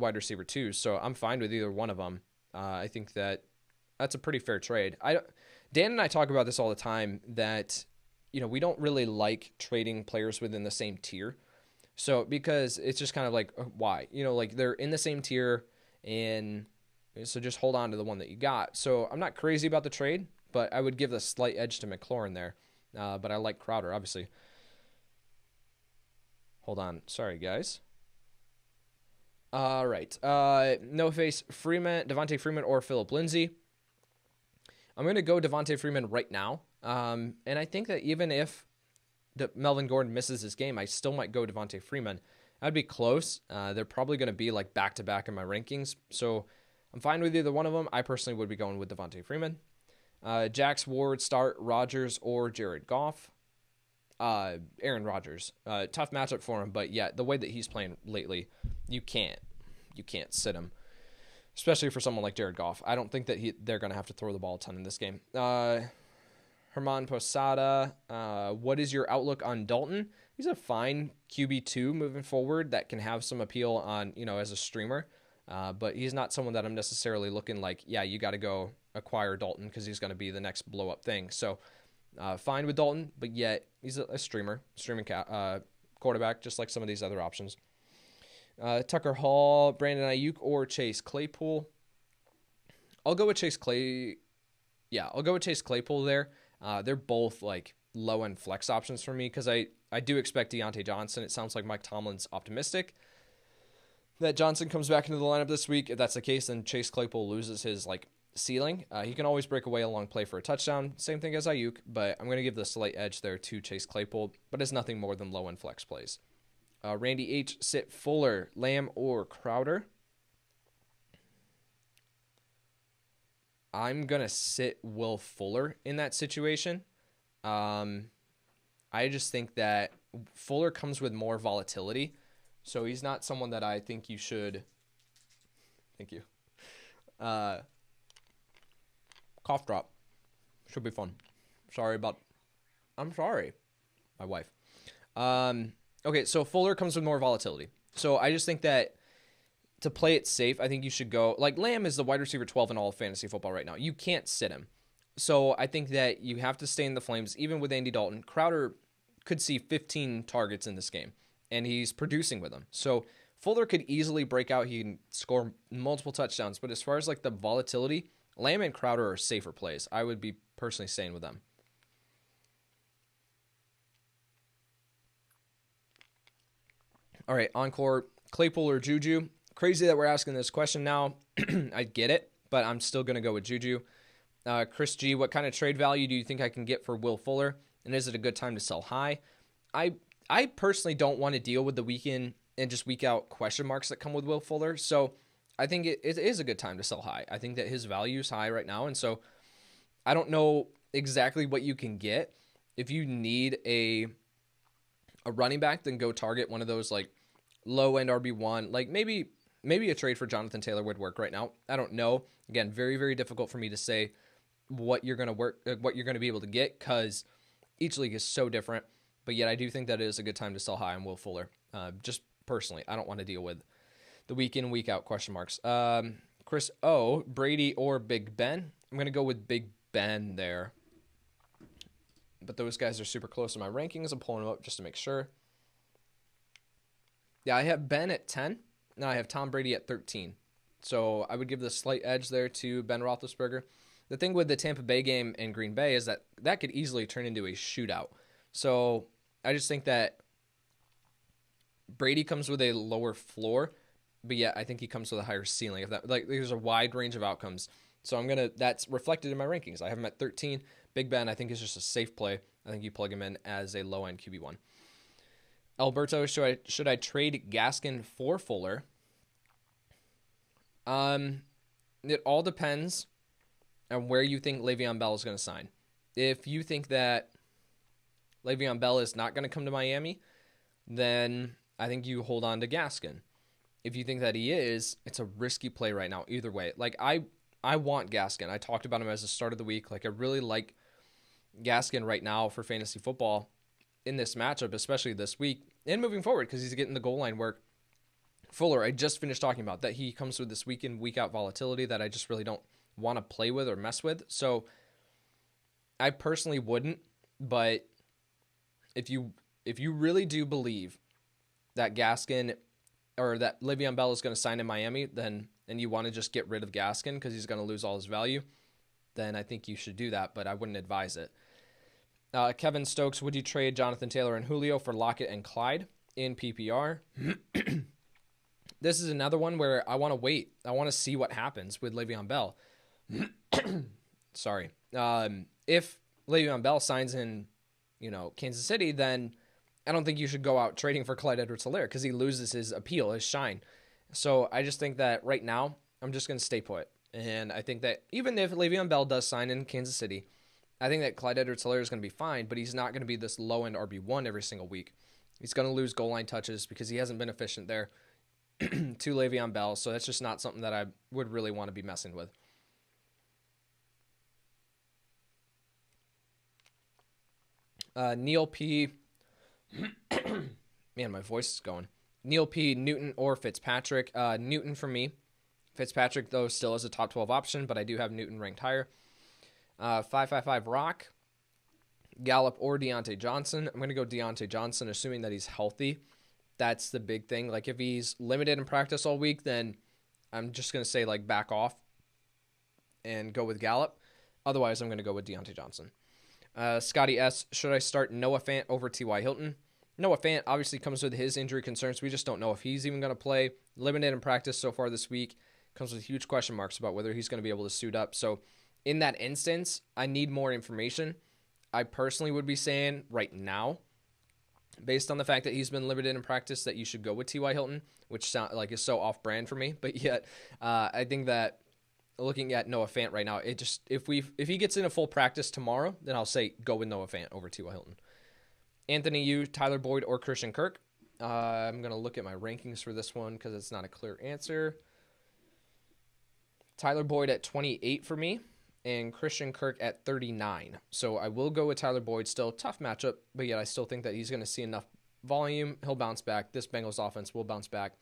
wide receiver too, so I'm fine with either one of them. I think that's a pretty fair trade. Dan and I talk about this all the time, that we don't really like trading players within the same tier. So because it's just kind of like, why? Like, they're in the same tier, and so just hold on to the one that you got. So I'm not crazy about the trade, but I would give the slight edge to McLaurin there. But I like Crowder, obviously. Hold on. Sorry, guys. All right. No face Freeman, Devontae Freeman, or Phillip Lindsay. I'm going to go Devontae Freeman right now. And I think that even if Melvin Gordon misses his game, I still might go Devontae Freeman. I'd be close. They're probably going to be like back-to-back in my rankings. So I'm fine with either one of them. I personally would be going with Devontae Freeman. Jax, Ward, Start, Rodgers, or Jared Goff. Aaron Rodgers. Tough matchup for him, but yeah, the way that he's playing lately, you can't sit him, especially for someone like Jared Goff. I don't think that they're going to have to throw the ball a ton in this game. Herman Posada, what is your outlook on Dalton? He's a fine QB2 moving forward that can have some appeal on, as a streamer, but he's not someone that I'm necessarily looking like, yeah, you got to go acquire Dalton because he's going to be the next blow-up thing. So fine with Dalton, but yet he's a streaming quarterback, just like some of these other options. Tucker Hall, Brandon Ayuk, or Chase Claypool. I'll go with Chase Claypool there. They're both like low-end flex options for me because I do expect Deontay Johnson. It sounds like Mike Tomlin's optimistic that Johnson comes back into the lineup this week. If that's the case, then Chase Claypool loses his ceiling. He can always break away a long play for a touchdown. Same thing as Ayuk, but I'm going to give the slight edge there to Chase Claypool, but it's nothing more than low-end flex plays. Randy H, sit Fuller, Lamb, or Crowder. I'm going to sit Will Fuller in that situation. I just think that Fuller comes with more volatility, so he's not someone that I think you should... Thank you. Cough drop. Should be fun. I'm sorry. My wife. Okay, so Fuller comes with more volatility. So I just think that to play it safe, I think you should go... Like, Lamb is the wide receiver 12 in all of fantasy football right now. You can't sit him. So I think that you have to stay in the flames, even with Andy Dalton. Crowder could see 15 targets in this game, and he's producing with them. So Fuller could easily break out. He can score multiple touchdowns. But as far as the volatility... Lamb and Crowder are safer plays. I would be personally staying with them. All right, encore, Claypool or Juju. Crazy that we're asking this question now. I get it, but I'm still going to go with Juju. Chris G, what kind of trade value do you think I can get for Will Fuller? And is it a good time to sell high? I personally don't want to deal with the week in and just week out question marks that come with Will Fuller. So I think it is a good time to sell high. I think that his value is high right now. And so I don't know exactly what you can get. If you need a running back, then go target one of those low-end RB1. Maybe a trade for Jonathan Taylor would work right now. I don't know. Again, very, very difficult for me to say what you're going to be able to get because each league is so different. But yet I do think that it is a good time to sell high on Will Fuller. Just personally, I don't want to deal with the week in, week out question marks. Chris O, Brady or Big Ben? I'm going to go with Big Ben there. But those guys are super close to my rankings. I'm pulling them up just to make sure. Yeah, I have Ben at 10. And I have Tom Brady at 13. So I would give the slight edge there to Ben Roethlisberger. The thing with the Tampa Bay game and Green Bay is that could easily turn into a shootout. So I just think that Brady comes with a lower floor, but yet I think he comes with a higher ceiling. If that, like, there's a wide range of outcomes. So that's reflected in my rankings. I have him at 13. Big Ben, I think, is just a safe play. I think you plug him in as a low end QB1. Alberto, should I trade Gaskin for Fuller? It all depends on where you think Le'Veon Bell is going to sign. If you think that Le'Veon Bell is not going to come to Miami, then I think you hold on to Gaskin. If you think that he is, it's a risky play right now. Either way, like I want Gaskin. I talked about him as the start of the week. Like I really like Gaskin right now for fantasy football in this matchup, especially this week and moving forward because he's getting the goal line work. Fuller, I just finished talking about that he comes with this week in, week out volatility that I just really don't want to play with or mess with. So I personally wouldn't, but if you really do believe that Gaskin or that Le'Veon Bell is going to sign in Miami, then and you want to just get rid of Gaskin because he's going to lose all his value, then I think you should do that, but I wouldn't advise it. Kevin Stokes, would you trade Jonathan Taylor and Julio for Lockett and Clyde in PPR? This is another one where I want to wait. I want to see what happens with Le'Veon Bell. Sorry. If Le'Veon Bell signs in, Kansas City, then I don't think you should go out trading for Clyde Edwards-Helaire because he loses his appeal, his shine. So I just think that right now I'm just going to stay put. And I think that even if Le'Veon Bell does sign in Kansas City, I think that Clyde Edwards-Helaire is going to be fine, but he's not going to be this low-end RB1 every single week. He's going to lose goal line touches because he hasn't been efficient there to Le'Veon Bell, so that's just not something that I would really want to be messing with. Neil P. Man, my voice is going. Neil P., Newton, or Fitzpatrick. Newton for me. Fitzpatrick, though, still is a top 12 option, but I do have Newton ranked higher. 555 Rock, Gallup, or Deontay Johnson. I'm going to go Deontay Johnson, assuming that he's healthy. That's the big thing. Like, if he's limited in practice all week, then I'm just going to say, like, back off and go with Gallup. Otherwise, I'm going to go with Deontay Johnson. Scotty S., should I start Noah Fant over T.Y. Hilton? Noah Fant obviously comes with his injury concerns. We just don't know if he's even going to play. Limited in practice so far this week. Comes with huge question marks about whether he's going to be able to suit up. So in that instance, I need more information. I personally would be saying right now, based on the fact that he's been limited in practice, that you should go with T.Y. Hilton, which sound like is so off-brand for me. But yet, I think that looking at Noah Fant right now, if he gets in a full practice tomorrow, then I'll say go with Noah Fant over T.Y. Hilton. Anthony Yu, Tyler Boyd, or Christian Kirk. I'm going to look at my rankings for this one because it's not a clear answer. Tyler Boyd at 28 for me, and Christian Kirk at 39. So I will go with Tyler Boyd. Still tough matchup, but yet I still think that he's going to see enough volume. He'll bounce back. This Bengals offense will bounce back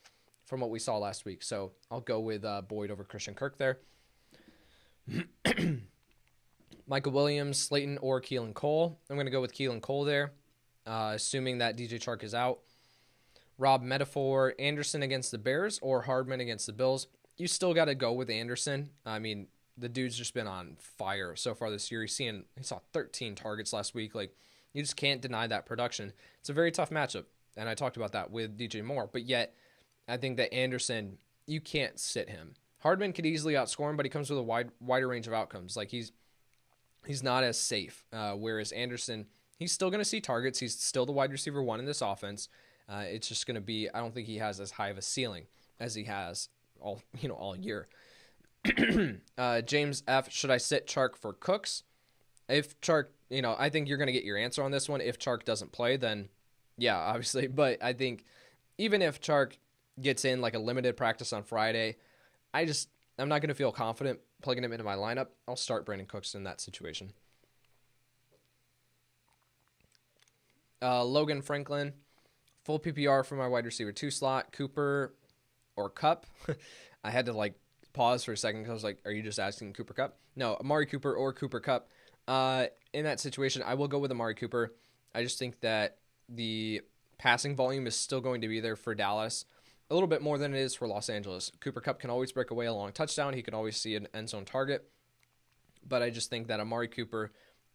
from what we saw last week. So I'll go with Boyd over Christian Kirk there. Michael Williams, Slayton, or Keelan Cole. I'm going to go with Keelan Cole there, assuming that DJ Chark is out. Rob Metaphor, Anderson against the Bears or Hardman against the Bills. You still got to go with Anderson. I mean, the dude's just been on fire so far this year. He saw 13 targets last week. Like, you just can't deny that production. It's a very tough matchup, and I talked about that with DJ Moore. But yet, I think that Anderson, you can't sit him. Hardman could easily outscore him, but he comes with a wider range of outcomes. Like, he's not as safe, whereas Anderson, he's still going to see targets. He's still the wide receiver one in this offense. It's just going to be, I don't think he has as high of a ceiling as he has all year. James F., should I sit Chark for Cooks? If Chark, I think you're going to get your answer on this one. If Chark doesn't play, then yeah, obviously. But I think even if Chark gets in like a limited practice on Friday, I'm not going to feel confident plugging him into my lineup. I'll start Brandon Cooks in that situation. Logan Franklin, full PPR for my wide receiver 2 slot, Cooper or Kupp. I had to pause for a second because I was like, are you just asking Cooper Kupp? No, Amari Cooper or Cooper Kupp. In that situation, I will go with Amari Cooper. I just think that the passing volume is still going to be there for Dallas, a little bit more than it is for Los Angeles. Cooper Kupp can always break away a long touchdown. He can always see an end zone target. but I just think that Amari Cooper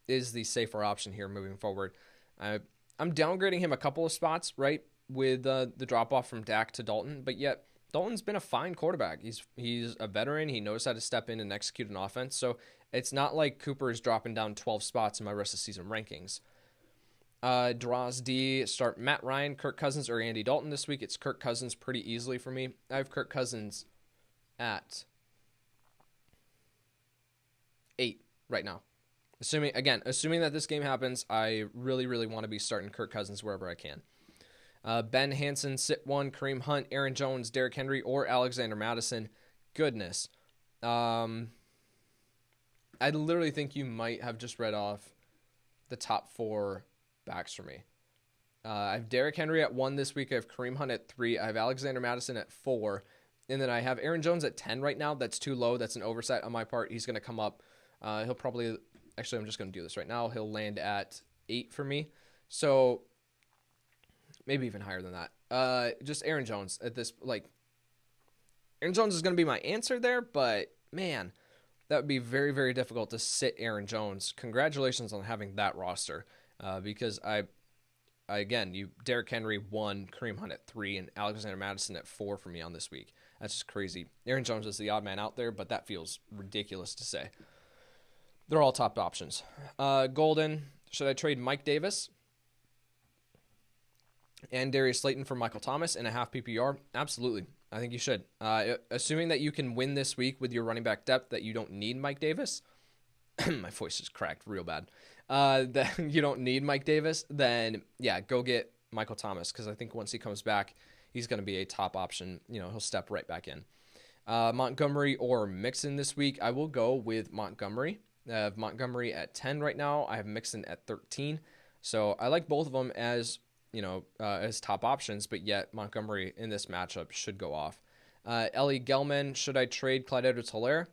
is the safer option here moving forward. I'm downgrading him a couple of spots, right, with the drop-off from Dak to Dalton, but yet Dalton's been a fine quarterback. He's a veteran. He knows how to step in and execute an offense, so it's not like Cooper is dropping down 12 spots in my rest of season rankings. Draws D, start Matt Ryan, Kirk Cousins, or Andy Dalton this week. It's Kirk Cousins pretty easily for me. I have Kirk Cousins at 8 right now. Assuming that this game happens, I really, really want to be starting Kirk Cousins wherever I can. Ben Hansen, sit 1, Kareem Hunt, Aaron Jones, Derrick Henry, or Alexander Mattison. Goodness. I literally think you might have just read off the top 4 backs for me. I have Derrick Henry at 1 this week. I have Kareem Hunt at 3. I have Alexander Mattison at 4. And then I have Aaron Jones at 10 right now. That's too low. That's an oversight on my part. He's going to come up. He'll probably... Actually, I'm just going to do this right now. He'll land at 8 for me. So... maybe even higher than that. Just Aaron Jones at this, Aaron Jones is going to be my answer there, but man, that would be very, very difficult to sit Aaron Jones. Congratulations on having that roster, because Derrick Henry 1, Kareem Hunt at 3, and Alexander Mattison at 4 for me on this week. That's just crazy. Aaron Jones is the odd man out there, but that feels ridiculous to say. They're all top options. Golden, should I trade Mike Davis and Darius Slayton for Michael Thomas in a half PPR? Absolutely. I think you should. Assuming that you can win this week with your running back depth, that you don't need Mike Davis. My voice is cracked real bad. That you don't need Mike Davis, then yeah, go get Michael Thomas, because I think once he comes back, he's going to be a top option. He'll step right back in. Montgomery or Mixon this week, I will go with Montgomery. I have Montgomery at 10 right now. I have Mixon at 13. So I like both of them as as top options, but yet Montgomery in this matchup should go off. Ellie Gelman, should I trade Clyde Edwards-Helaire?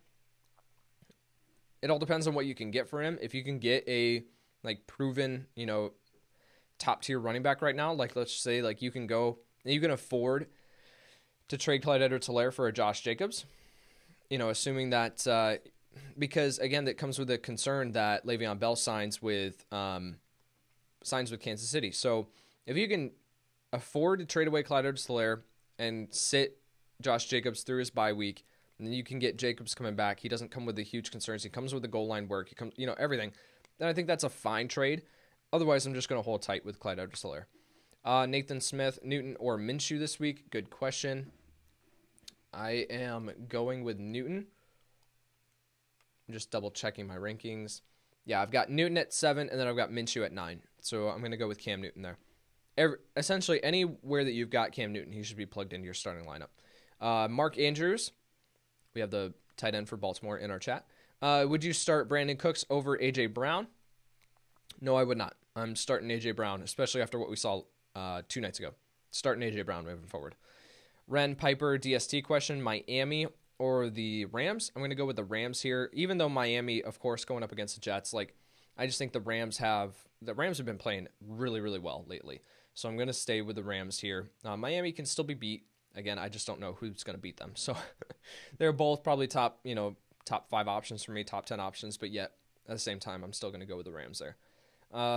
It all depends on what you can get for him. If you can get a proven, top tier running back right now, let's say you can afford to trade Clyde Edwards-Helaire for a Josh Jacobs, assuming that because again, that comes with the concern that Le'Veon Bell signs with Kansas City. So if you can afford to trade away Clyde Edwards-Helaire and sit Josh Jacobs through his bye week, and then you can get Jacobs coming back. He doesn't come with the huge concerns. He comes with the goal line work. He comes, everything. Then I think that's a fine trade. Otherwise, I'm just going to hold tight with Clyde Edwards-Helaire. Nathan Smith, Newton, or Minshew this week? Good question. I am going with Newton. I'm just double checking my rankings. Yeah, I've got Newton at 7, and then I've got Minshew at 9. So I'm going to go with Cam Newton there. Essentially, anywhere that you've got Cam Newton, he should be plugged into your starting lineup. Mark Andrews, we have the tight end for Baltimore in our chat. Would you start Brandon Cooks over A.J. Brown? No, I would not. I'm starting A.J. Brown, especially after what we saw 2 nights ago. Starting A.J. Brown moving forward. Ren Piper, DST question, Miami or the Rams? I'm going to go with the Rams here, even though Miami, of course, going up against the Jets, I just think the Rams have been playing really, really well lately. So I'm going to stay with the Rams here. Miami can still be beat. Again, I just don't know who's going to beat them. So they're both probably top 5 options for me, top 10 options, but yet at the same time, I'm still going to go with the Rams there.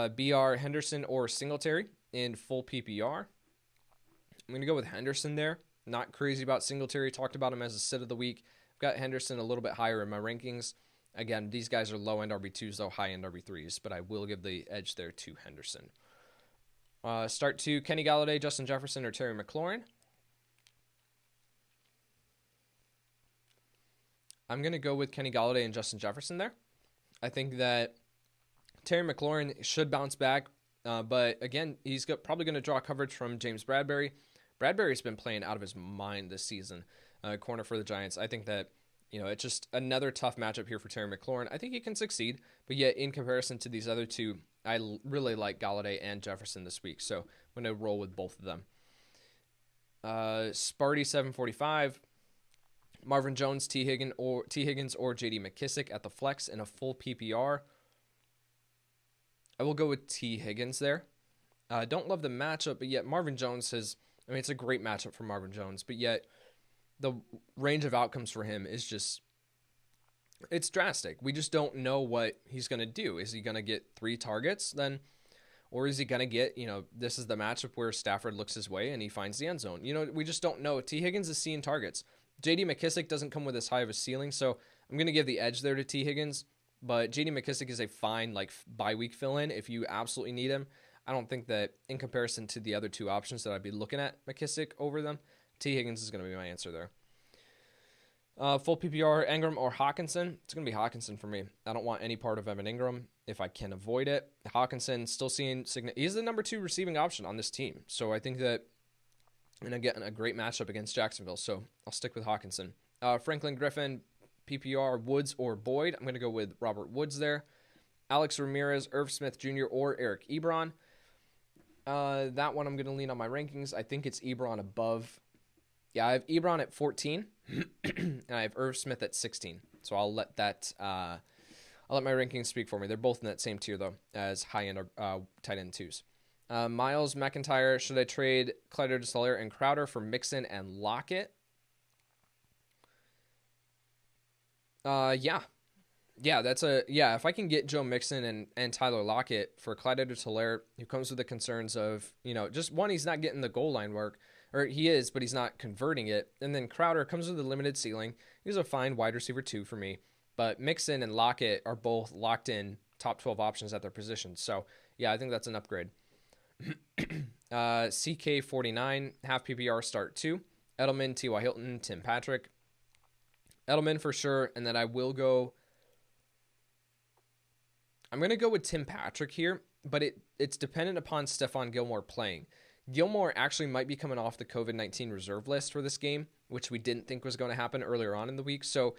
BR, Henderson, or Singletary in full PPR. I'm going to go with Henderson there. Not crazy about Singletary. Talked about him as a sit of the week. I've got Henderson a little bit higher in my rankings. Again, these guys are low-end RB2s, though high-end RB3s, but I will give the edge there to Henderson. Start 2, Kenny Galladay, Justin Jefferson, or Terry McLaurin. I'm going to go with Kenny Galladay and Justin Jefferson there. I think that Terry McLaurin should bounce back, but again, he's probably going to draw coverage from James Bradbury. Bradbury's been playing out of his mind this season, corner for the Giants. I think that, it's just another tough matchup here for Terry McLaurin. I think he can succeed, but yet in comparison to these other two, I really like Galladay and Jefferson this week, so I'm going to roll with both of them. Sparty 745, Marvin Jones, T. Higgins, or J.D. McKissick at the flex in a full PPR. I will go with T. Higgins there. Don't love the matchup, but yet Marvin Jones it's a great matchup for Marvin Jones, but yet the range of outcomes for him is just it's drastic. We just don't know what he's going to do. Is he going to get 3 targets then? Or is he going to get, this is the matchup where Stafford looks his way and he finds the end zone. We just don't know. T. Higgins is seeing targets. J.D. McKissic doesn't come with as high of a ceiling, so I'm going to give the edge there to T. Higgins. But J.D. McKissic is a fine, bye-week fill-in if you absolutely need him. I don't think that in comparison to the other 2 options that I'd be looking at McKissic over them, T. Higgins is going to be my answer there. Full PPR, Ingram or Hawkinson. It's going to be Hawkinson for me. I don't want any part of Evan Ingram if I can avoid it. Hawkinson still seeing he's the number 2 receiving option on this team. So I think that, and again, a great matchup against Jacksonville. So I'll stick with Hawkinson. Franklin Griffin, PPR, Woods or Boyd. I'm going to go with Robert Woods there. Alex Ramirez, Irv Smith Jr. or Eric Ebron. That one I'm going to lean on my rankings. I think it's Ebron above. Yeah, I have Ebron at 14, and I have Irv Smith at 16. So I'll let my rankings speak for me. They're both in that same tier though, as high end tight end 2s. Miles McIntyre. Should I trade Clyde Edwards-Helaire and Crowder for Mixon and Lockett? Yeah. If I can get Joe Mixon and Tyler Lockett for Clyde Edwards-Helaire, who comes with the concerns of, just one, he's not getting the goal line work, or he is, but he's not converting it. And then Crowder comes with a limited ceiling. He's a fine wide receiver 2 for me. But Mixon and Lockett are both locked in top 12 options at their positions. So, yeah, I think that's an upgrade. CK49, half PPR start 2. Edelman, T.Y. Hilton, Tim Patrick. Edelman for sure, and then I'm going to go with Tim Patrick here, but it's dependent upon Stephon Gilmore playing. Gilmore actually might be coming off the COVID-19 reserve list for this game, which we didn't think was going to happen earlier on in the week. So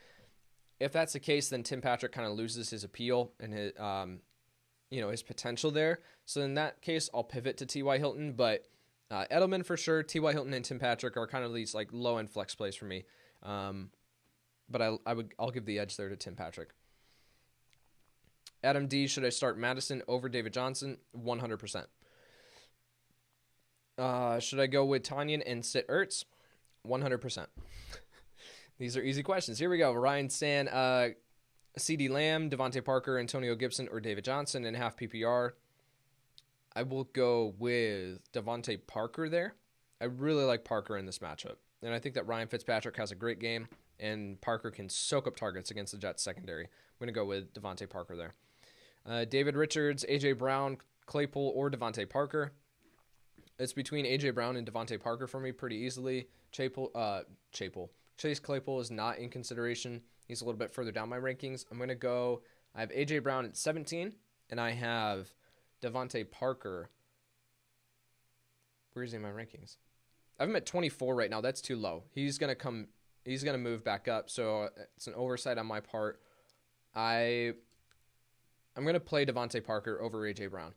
if that's the case, then Tim Patrick kind of loses his appeal and his potential there. So in that case, I'll pivot to T.Y. Hilton, but Edelman for sure. T.Y. Hilton and Tim Patrick are kind of these low-end flex plays for me. But I'll give the edge there to Tim Patrick. Adam D, should I start Madison over David Johnson? 100%. Should I go with Tanyan and sit Ertz? 100%. These are easy questions. Here we go. Ryan Stan, CeeDee Lamb, Devontae Parker, Antonio Gibson, or David Johnson in half PPR. I will go with Devontae Parker there. I really like Parker in this matchup. And I think that Ryan Fitzpatrick has a great game, and Parker can soak up targets against the Jets secondary. I'm going to go with Devontae Parker there. David Richards, A.J. Brown, Claypool, or Devontae Parker. It's between A.J. Brown and Devontae Parker for me pretty easily. Chase Claypool is not in consideration. He's a little bit further down my rankings. I have A.J. Brown at 17, and I have Devontae Parker. Where is he in my rankings? I have him at 24 right now. That's too low. He's going to move back up, so it's an oversight on my part. I'm going to play Devontae Parker over A.J. Brown.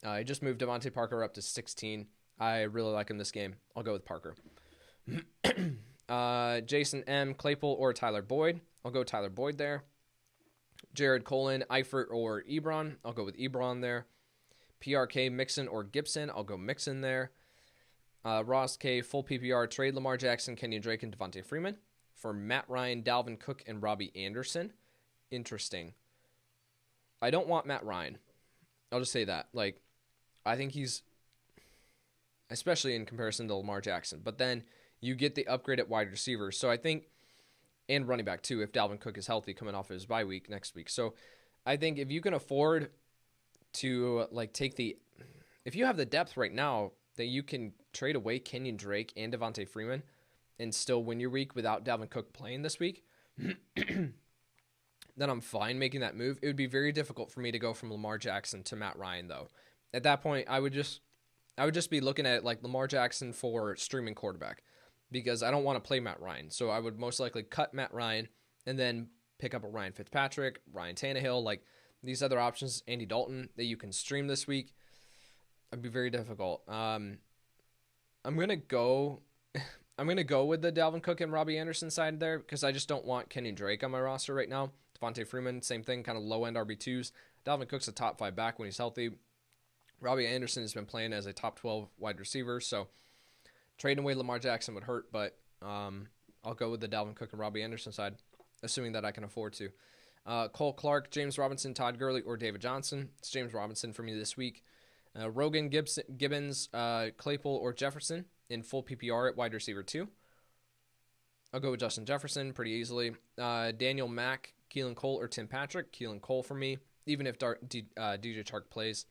I just moved Devontae Parker up to 16. I really like him this game. I'll go with Parker. Jason M, Claypool, or Tyler Boyd. I'll go Tyler Boyd there. Jared Colin, Eifert, or Ebron. I'll go with Ebron there. PRK, Mixon, or Gibson. I'll go Mixon there. Ross K, full PPR, trade Lamar Jackson, Kenyon Drake, and Devontae Freeman. For Matt Ryan, Dalvin Cook, and Robbie Anderson. Interesting. I don't want Matt Ryan. I'll just say that. I think he's, especially in comparison to Lamar Jackson. But then you get the upgrade at wide receiver. So I think, and running back too, if Dalvin Cook is healthy coming off his bye week next week. So I think if you can afford to if you have the depth right now that you can trade away Kenyon Drake and Devontae Freeman and still win your week without Dalvin Cook playing this week, then I'm fine making that move. It would be very difficult for me to go from Lamar Jackson to Matt Ryan, though. At that point, I would just be looking at it like Lamar Jackson for streaming quarterback because I don't want to play Matt Ryan. So I would most likely cut Matt Ryan and then pick up a Ryan Fitzpatrick, Ryan Tannehill, these other options, Andy Dalton, that you can stream this week. It'd be very difficult. I'm gonna go with the Dalvin Cook and Robbie Anderson side there because I just don't want Kenyon Drake on my roster right now. Devontae Freeman, same thing, kind of low-end RB2s. Dalvin Cook's a top 5 back when he's healthy. Robbie Anderson has been playing as a top 12 wide receiver, so trading away Lamar Jackson would hurt, but I'll go with the Dalvin Cook and Robbie Anderson side. assuming that I can afford to. Cole Clark, James Robinson, Todd Gurley, or David Johnson. It's James Robinson for me this week. Rogan, Gibbons, Claypool, or Jefferson in full PPR at wide receiver 2. I'll go with Justin Jefferson pretty easily. Daniel Mack, Keelan Cole, or Tim Patrick. Keelan Cole for me, even if DJ Chark plays,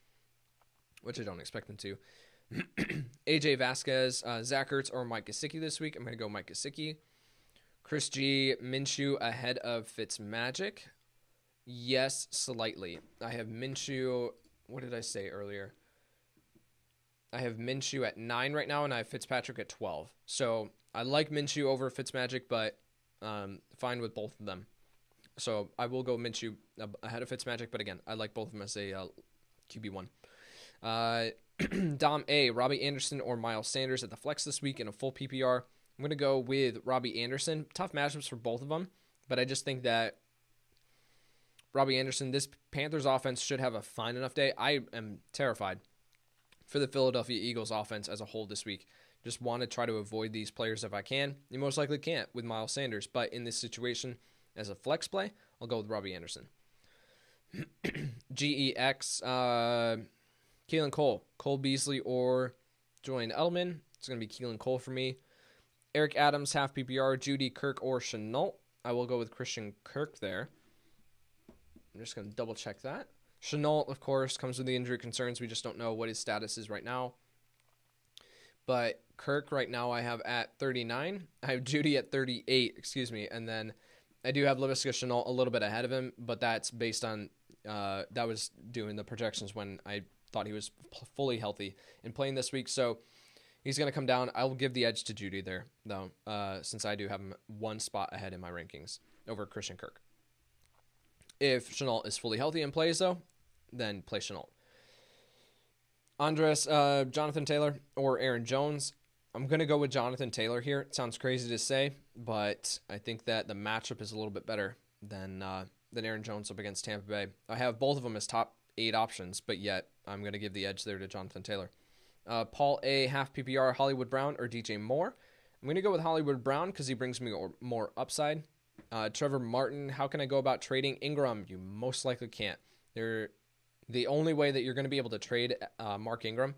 which I don't expect him to. AJ Vasquez, Zach Ertz, or Mike Gesicki this week. I'm going to go Mike Gesicki. Chris G, Minshew ahead of Fitzmagic. Yes, slightly. I have Minshew. What did I say earlier? I have Minshew at 9 right now, and I have Fitzpatrick at 12. So I like Minshew over Fitzmagic, but fine with both of them. So I will go Minshew ahead of Fitzmagic, but again, I like both of them as a QB1. Dom A, Robbie Anderson or Miles Sanders at the flex this week in a full PPR. I'm going to go with Robbie Anderson. Tough matchups for both of them, but I just think that Robbie Anderson, this Panthers offense should have a fine enough day. I am terrified for the Philadelphia Eagles offense as a whole this week. Just want to try to avoid these players if I can. You most likely can't with Miles Sanders, but in this situation, as a flex play, I'll go with Robbie Anderson. GEX, Keelan Cole, Cole Beasley, or Julian Edelman. It's going to be Keelan Cole for me. Eric Adams, half PPR, Judy, Kirk, or Chenault. I will go with Christian Kirk there. I'm just going to double check that. Chenault, of course, comes with the injury concerns. We just don't know what his status is right now. But Kirk right now I have at 39. I have Judy at 38, and then I do have Laviska Shenault a little bit ahead of him, but that's based on that was doing the projections when I thought he was fully healthy and playing this week. So he's going to come down. I will give the edge to Judy there, though, since I do have him one spot ahead in my rankings over Christian Kirk. If Shenault is fully healthy and plays, though, then play Shenault. Andres, Jonathan Taylor, or Aaron Jones. I'm going to go with Jonathan Taylor here. It sounds crazy to say, but I think that the matchup is a little bit better than Aaron Jones up against Tampa Bay. I have both of them as top 8 options, but yet I'm going to give the edge there to Jonathan Taylor. Paul A, half PPR, Hollywood Brown, or DJ Moore. I'm going to go with Hollywood Brown because he brings me more upside. Trevor Martin, how can I go about trading Ingram? You most likely can't. The only way that you're going to be able to trade Mark Ingram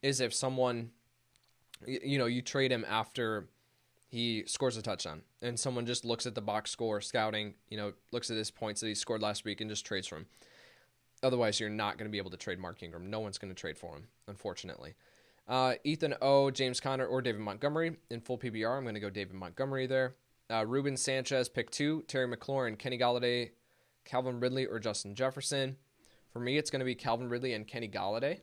is if someone, you trade him after he scores a touchdown, and someone just looks at the box score, scouting, looks at his points that he scored last week and just trades for him. Otherwise, you're not going to be able to trade Mark Ingram. No one's going to trade for him, unfortunately. Ethan O, James Conner, or David Montgomery. In full PPR, I'm going to go David Montgomery there. Ruben Sanchez, pick 2. Terry McLaurin, Kenny Galladay, Calvin Ridley, or Justin Jefferson. For me, it's going to be Calvin Ridley and Kenny Galladay.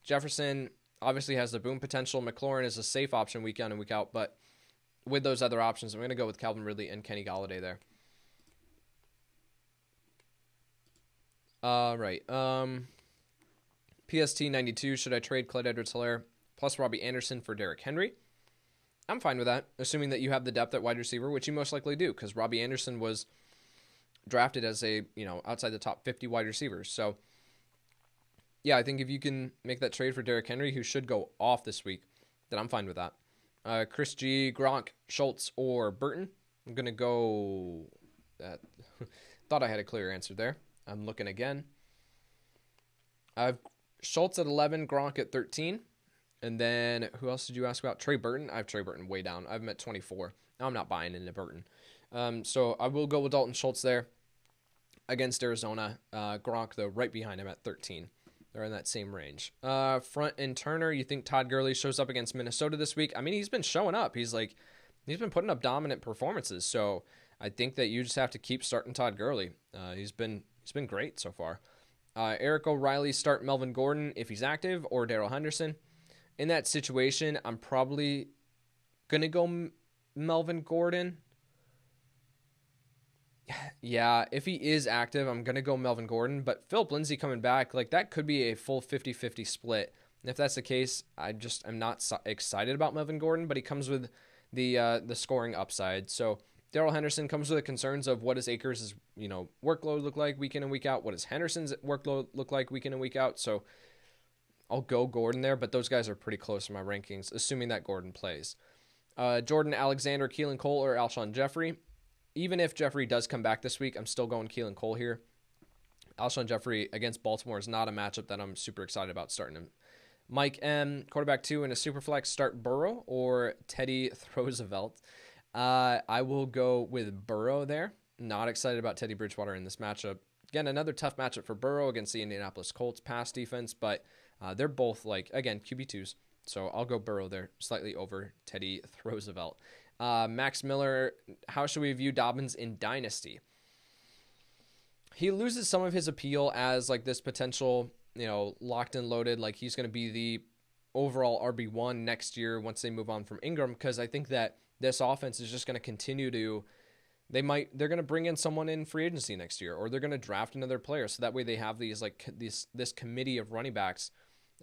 Jefferson obviously has the boom potential. McLaurin is a safe option week in and week out, but with those other options, I'm going to go with Calvin Ridley and Kenny Galladay there. Right. PST 92, should I trade Clyde Edwards-Helaire plus Robbie Anderson for Derrick Henry? I'm fine with that, assuming that you have the depth at wide receiver, which you most likely do, because Robbie Anderson was drafted as a, outside the top 50 wide receivers. So, yeah, I think if you can make that trade for Derrick Henry, who should go off this week, then I'm fine with that. Chris G, Gronk, Schultz, or Burton. I'm going to go... Thought I had a clear answer there. I'm looking again. I've Schultz at 11, Gronk at 13. And then, who else did you ask about? Trey Burton. I have Trey Burton way down. I have him at 24. Now I'm not buying into Burton. So I will go with Dalton Schultz there against Arizona. Gronk, though, right behind him at 13. They're in that same range. Front and Turner, you think Todd Gurley shows up against Minnesota this week? I mean, he's been showing up. He's been putting up dominant performances. So I think that you just have to keep starting Todd Gurley. He's been great so far. Eric O'Reilly, start Melvin Gordon if he's active, or Darrell Henderson. In that situation, I'm probably going to go Melvin Gordon. Yeah, if he is active, I'm going to go Melvin Gordon. But Philip Lindsay coming back, that could be a full 50-50 split. And if that's the case, I'm not excited about Melvin Gordon, but he comes with the scoring upside. So Darrell Henderson comes with the concerns of what does Akers' workload look like week in and week out? What does Henderson's workload look like week in and week out? So I'll go Gordon there, but those guys are pretty close in my rankings, assuming that Gordon plays. Jordan Alexander, Keelan Cole, or Alshon Jeffrey. Even if Jeffrey does come back this week, I'm still going Keelan Cole here. Alshon Jeffrey against Baltimore is not a matchup that I'm super excited about starting him. Mike M, quarterback 2 in a super flex, start Burrow or Teddy Roosevelt. I will go with Burrow there. Not excited about Teddy Bridgewater in this matchup. Again, another tough matchup for Burrow against the Indianapolis Colts pass defense, but they're both, like, again, QB2s. So I'll go Burrow there, slightly over Teddy Roosevelt. Max Miller, how should we view Dobbins in Dynasty? He loses some of his appeal as, like, this potential, locked and loaded, like he's going to be the overall RB1 next year once they move on from Ingram, because I think that this offense is just going to continue to, they're going to bring in someone in free agency next year, or they're going to draft another player, so that way they have this committee of running backs.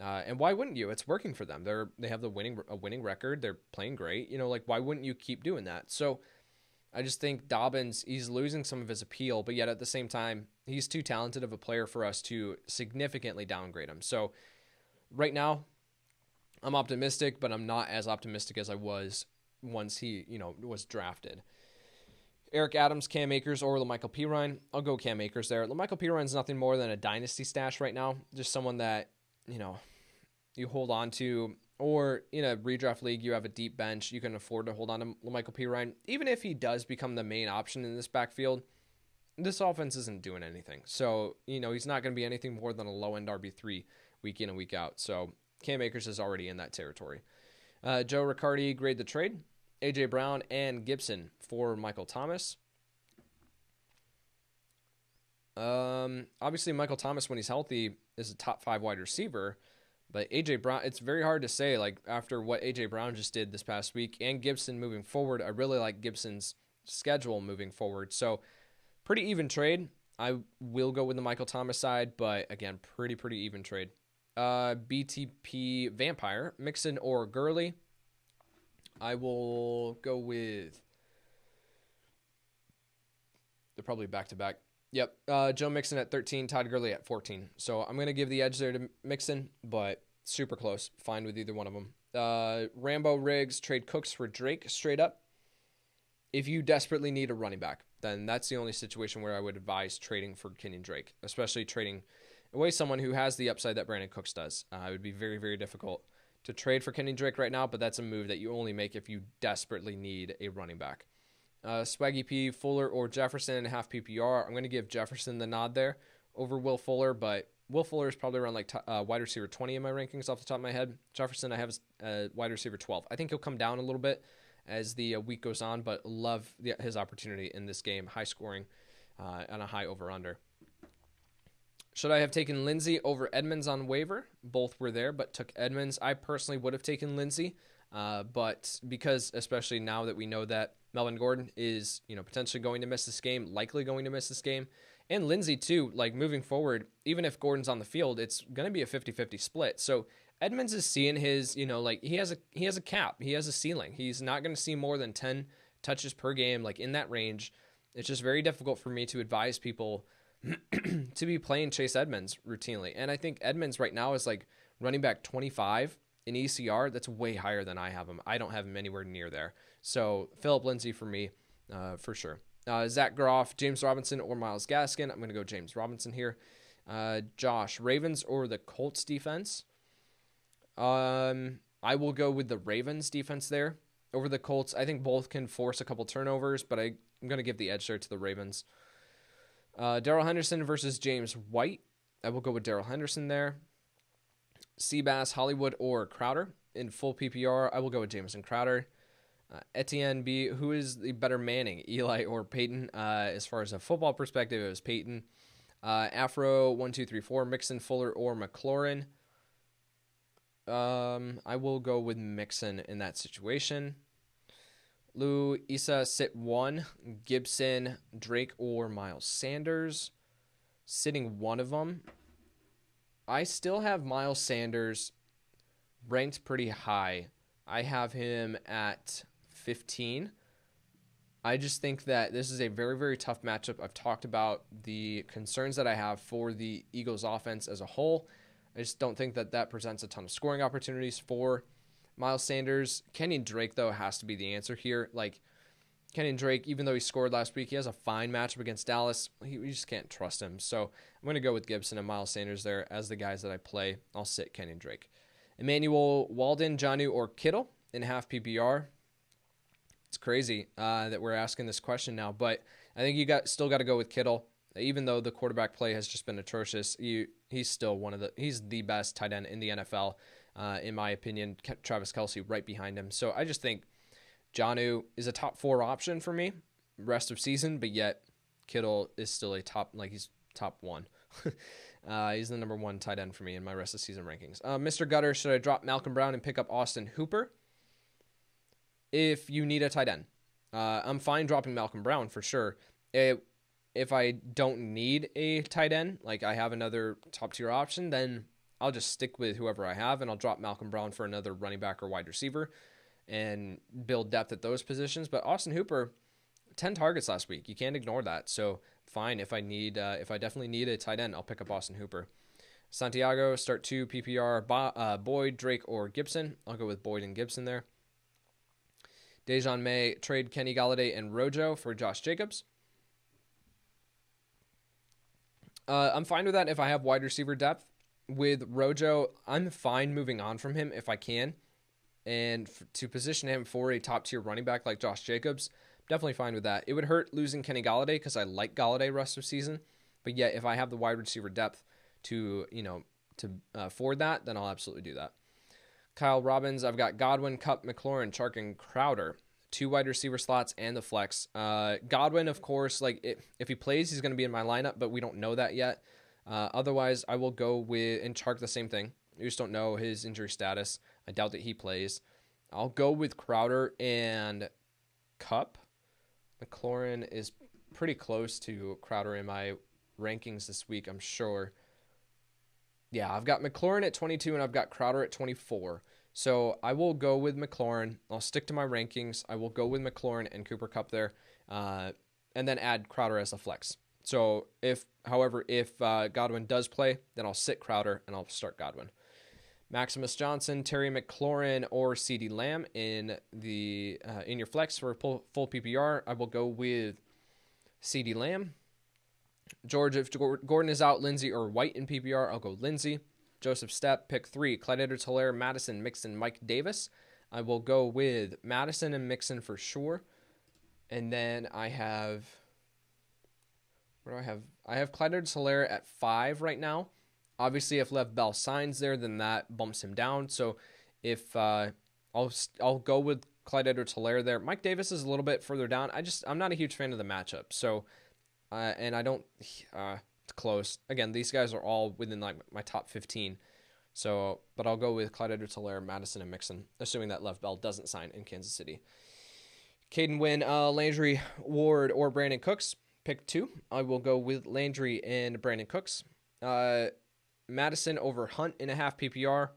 And why wouldn't you? It's working for them. They have a winning record. They're playing great. Why wouldn't you keep doing that? So I just think Dobbins, he's losing some of his appeal, but yet at the same time, he's too talented of a player for us to significantly downgrade him. So right now, I'm optimistic, but I'm not as optimistic as I was once he, was drafted. Eric Adams, Cam Akers, or LaMichael Pirine. I'll go Cam Akers there. LaMichael Pirine's nothing more than a dynasty stash right now. Just someone that, you hold on to, or in a redraft league, you have a deep bench, you can afford to hold on to LaMichael Pirine. Even if he does become the main option in this backfield, this offense isn't doing anything. So, he's not going to be anything more than a low-end RB3 week in and week out. So Cam Akers is already in that territory. Joe Riccardi, grade the trade. A.J. Brown and Gibson for Michael Thomas. Obviously, Michael Thomas, when he's healthy, is a top 5 wide receiver. But A.J. Brown, it's very hard to say, like, after what A.J. Brown just did this past week, and Gibson moving forward. I really like Gibson's schedule moving forward. So, pretty even trade. I will go with the Michael Thomas side, but again, pretty even trade. BTP Vampire, Mixon or Gurley. I will go with, they're probably back-to-back. Yep, Joe Mixon at 13, Todd Gurley at 14. So I'm going to give the edge there to Mixon, but super close. Fine with either one of them. Rambo Riggs, trade Cooks for Drake straight up. If you desperately need a running back, then that's the only situation where I would advise trading for Kenyon Drake, especially trading away someone who has the upside that Brandon Cooks does. It would be very, very difficult to trade for Kenyon Drake right now, but that's a move that you only make if you desperately need a running back. Swaggy P, Fuller, or Jefferson, half PPR. I'm going to give Jefferson the nod there over Will Fuller, but Will Fuller is probably around wide receiver 20 in my rankings off the top of my head. Jefferson, I have wide receiver 12. I think he'll come down a little bit as the week goes on, but love his opportunity in this game, high scoring and a high over-under. Should I have taken Lindsey over Edmonds on waiver? Both were there, but took Edmonds. I personally would have taken Lindsey, but because especially now that we know that Melvin Gordon is, potentially going to miss this game, likely going to miss this game, and Lindsey too, like moving forward, even if Gordon's on the field, it's going to be a 50-50 split. So Edmonds is seeing his, he has a cap, he has a ceiling. He's not going to see more than 10 touches per game, like in that range. It's just very difficult for me to advise people to be playing Chase Edmonds routinely. And I think Edmonds right now is like running back 25 in ECR. That's way higher than I have him. I don't have him anywhere near there. So Phillip Lindsay for me, for sure. Zach Groff, James Robinson, or Myles Gaskin. I'm going to go James Robinson here. Josh, Ravens or the Colts defense? I will go with the Ravens defense there over the Colts. I think both can force a couple turnovers, but I'm going to give the edge there to the Ravens. Darrell Henderson versus James White. I will go with Darrell Henderson there. Seabass, Hollywood, or Crowder in full PPR. I will go with Jamison Crowder. Etienne B. Who is the better Manning, Eli or Peyton? As far as a football perspective, it was Peyton. Afro 1, 2, 3, 4. Mixon, Fuller, or McLaurin. I will go with Mixon in that situation. Lou, Issa, sit 1. Gibson, Drake, or Miles Sanders. Sitting one of them. I still have Miles Sanders ranked pretty high. I have him at 15. I just think that this is a very, very tough matchup. I've talked about the concerns that I have for the Eagles offense as a whole. I just don't think that presents a ton of scoring opportunities for Miles Sanders. Kenyon Drake, though, has to be the answer here. Like, Kenyon Drake, even though he scored last week, he has a fine matchup against Dallas. We just can't trust him. So I'm going to go with Gibson and Miles Sanders there as the guys that I play. I'll sit Kenyon Drake. Emmanuel Walden, Jonnu, or Kittle in half PPR. It's crazy that we're asking this question now, but I think you still got to go with Kittle. Even though the quarterback play has just been atrocious, he's still he's the best tight end in the NFL, in my opinion. Travis Kelce right behind him. So I just think Jonnu is a top 4 option for me rest of season, but yet Kittle is still he's top 1. He's the number 1 tight end for me in my rest of season rankings. Mr. Gutter, should I drop Malcolm Brown and pick up Austin Hooper? If you need a tight end, I'm fine dropping Malcolm Brown for sure. If I don't need a tight end, like I have another top tier option, then I'll just stick with whoever I have and I'll drop Malcolm Brown for another running back or wide receiver and build depth at those positions. But Austin Hooper, 10 targets last week. You can't ignore that. So fine. If I definitely need a tight end, I'll pick up Austin Hooper. Santiago, start 2 PPR, Boyd, Drake, or Gibson. I'll go with Boyd and Gibson there. Dejan May, trade Kenny Galladay and Rojo for Josh Jacobs. I'm fine with that if I have wide receiver depth. With Rojo, I'm fine moving on from him if I can. And to position him for a top-tier running back like Josh Jacobs, definitely fine with that. It would hurt losing Kenny Galladay because I like Galladay rest of season. But yet, if I have the wide receiver depth to afford that, then I'll absolutely do that. Kyle Robbins, I've got Godwin, Kupp, McLaurin, Chark, and Crowder. 2 wide receiver slots and the flex. Godwin, of course, if he plays, he's going to be in my lineup, but we don't know that yet. Otherwise, I will go with, and Chark the same thing. We just don't know his injury status. I doubt that he plays. I'll go with Crowder and Kupp. McLaurin is pretty close to Crowder in my rankings this week, I'm sure. Yeah, I've got McLaurin at 22 and I've got Crowder at 24. So I will go with McLaurin. I'll stick to my rankings. I will go with McLaurin and Cooper Kupp there, and then add Crowder as a flex. So if Godwin does play, then I'll sit Crowder and I'll start Godwin. Maximus Johnson, Terry McLaurin, or CeeDee Lamb in your flex for full PPR. I will go with CeeDee Lamb. George, if Gordon is out, Lindsey or White in PPR, I'll go Lindsey. Joseph Stepp, pick 3. Clyde Edwards-Helaire, Madison, Mixon, Mike Davis. I will go with Madison and Mixon for sure. And then I have... Where do I have? I have Clyde Edwards-Helaire at 5 right now. Obviously, if Lev Bell signs there, then that bumps him down. So if I'll go with Clyde Edwards-Helaire there. Mike Davis is a little bit further down. I'm not a huge fan of the matchup. So, and I don't... It's close. Again, these guys are all within my top 15. So, but I'll go with Clyde Edwards-Helaire, Madison, and Mixon, assuming that Lev Bell doesn't sign in Kansas City. Caden Wynn, Landry, Ward, or Brandon Cooks. Pick 2. I will go with Landry and Brandon Cooks. Madison over Hunt in a half PPR.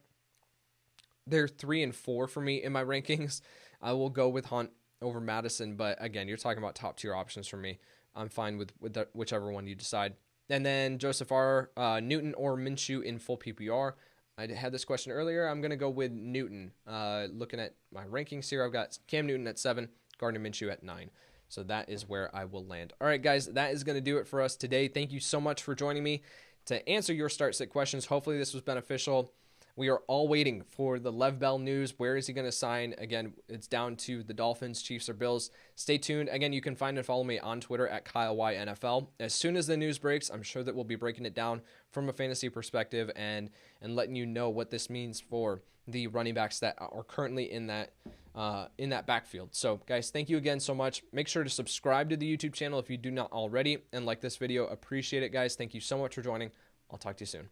They're 3 and 4 for me in my rankings. I will go with Hunt over Madison, but again, you're talking about top tier options for me. I'm fine with whichever one you decide. And then Joseph R. Newton or Minshew in full PPR. I had this question earlier. I'm going to go with Newton. Looking at my rankings here, I've got Cam Newton at 7, Gardner Minshew at 9. So that is where I will land. All right, guys, that is going to do it for us today. Thank you so much for joining me to answer your start sit questions. Hopefully this was beneficial. We are all waiting for the Lev Bell news. Where is he going to sign? Again, it's down to the Dolphins, Chiefs, or Bills. Stay tuned. Again, you can find and follow me on Twitter at KyleYNFL. As soon as the news breaks, I'm sure that we'll be breaking it down from a fantasy perspective and letting you know what this means for the running backs that are currently in that backfield. So, guys, thank you again so much. Make sure to subscribe to the YouTube channel if you do not already, and like this video. Appreciate it, guys. Thank you so much for joining. I'll talk to you soon.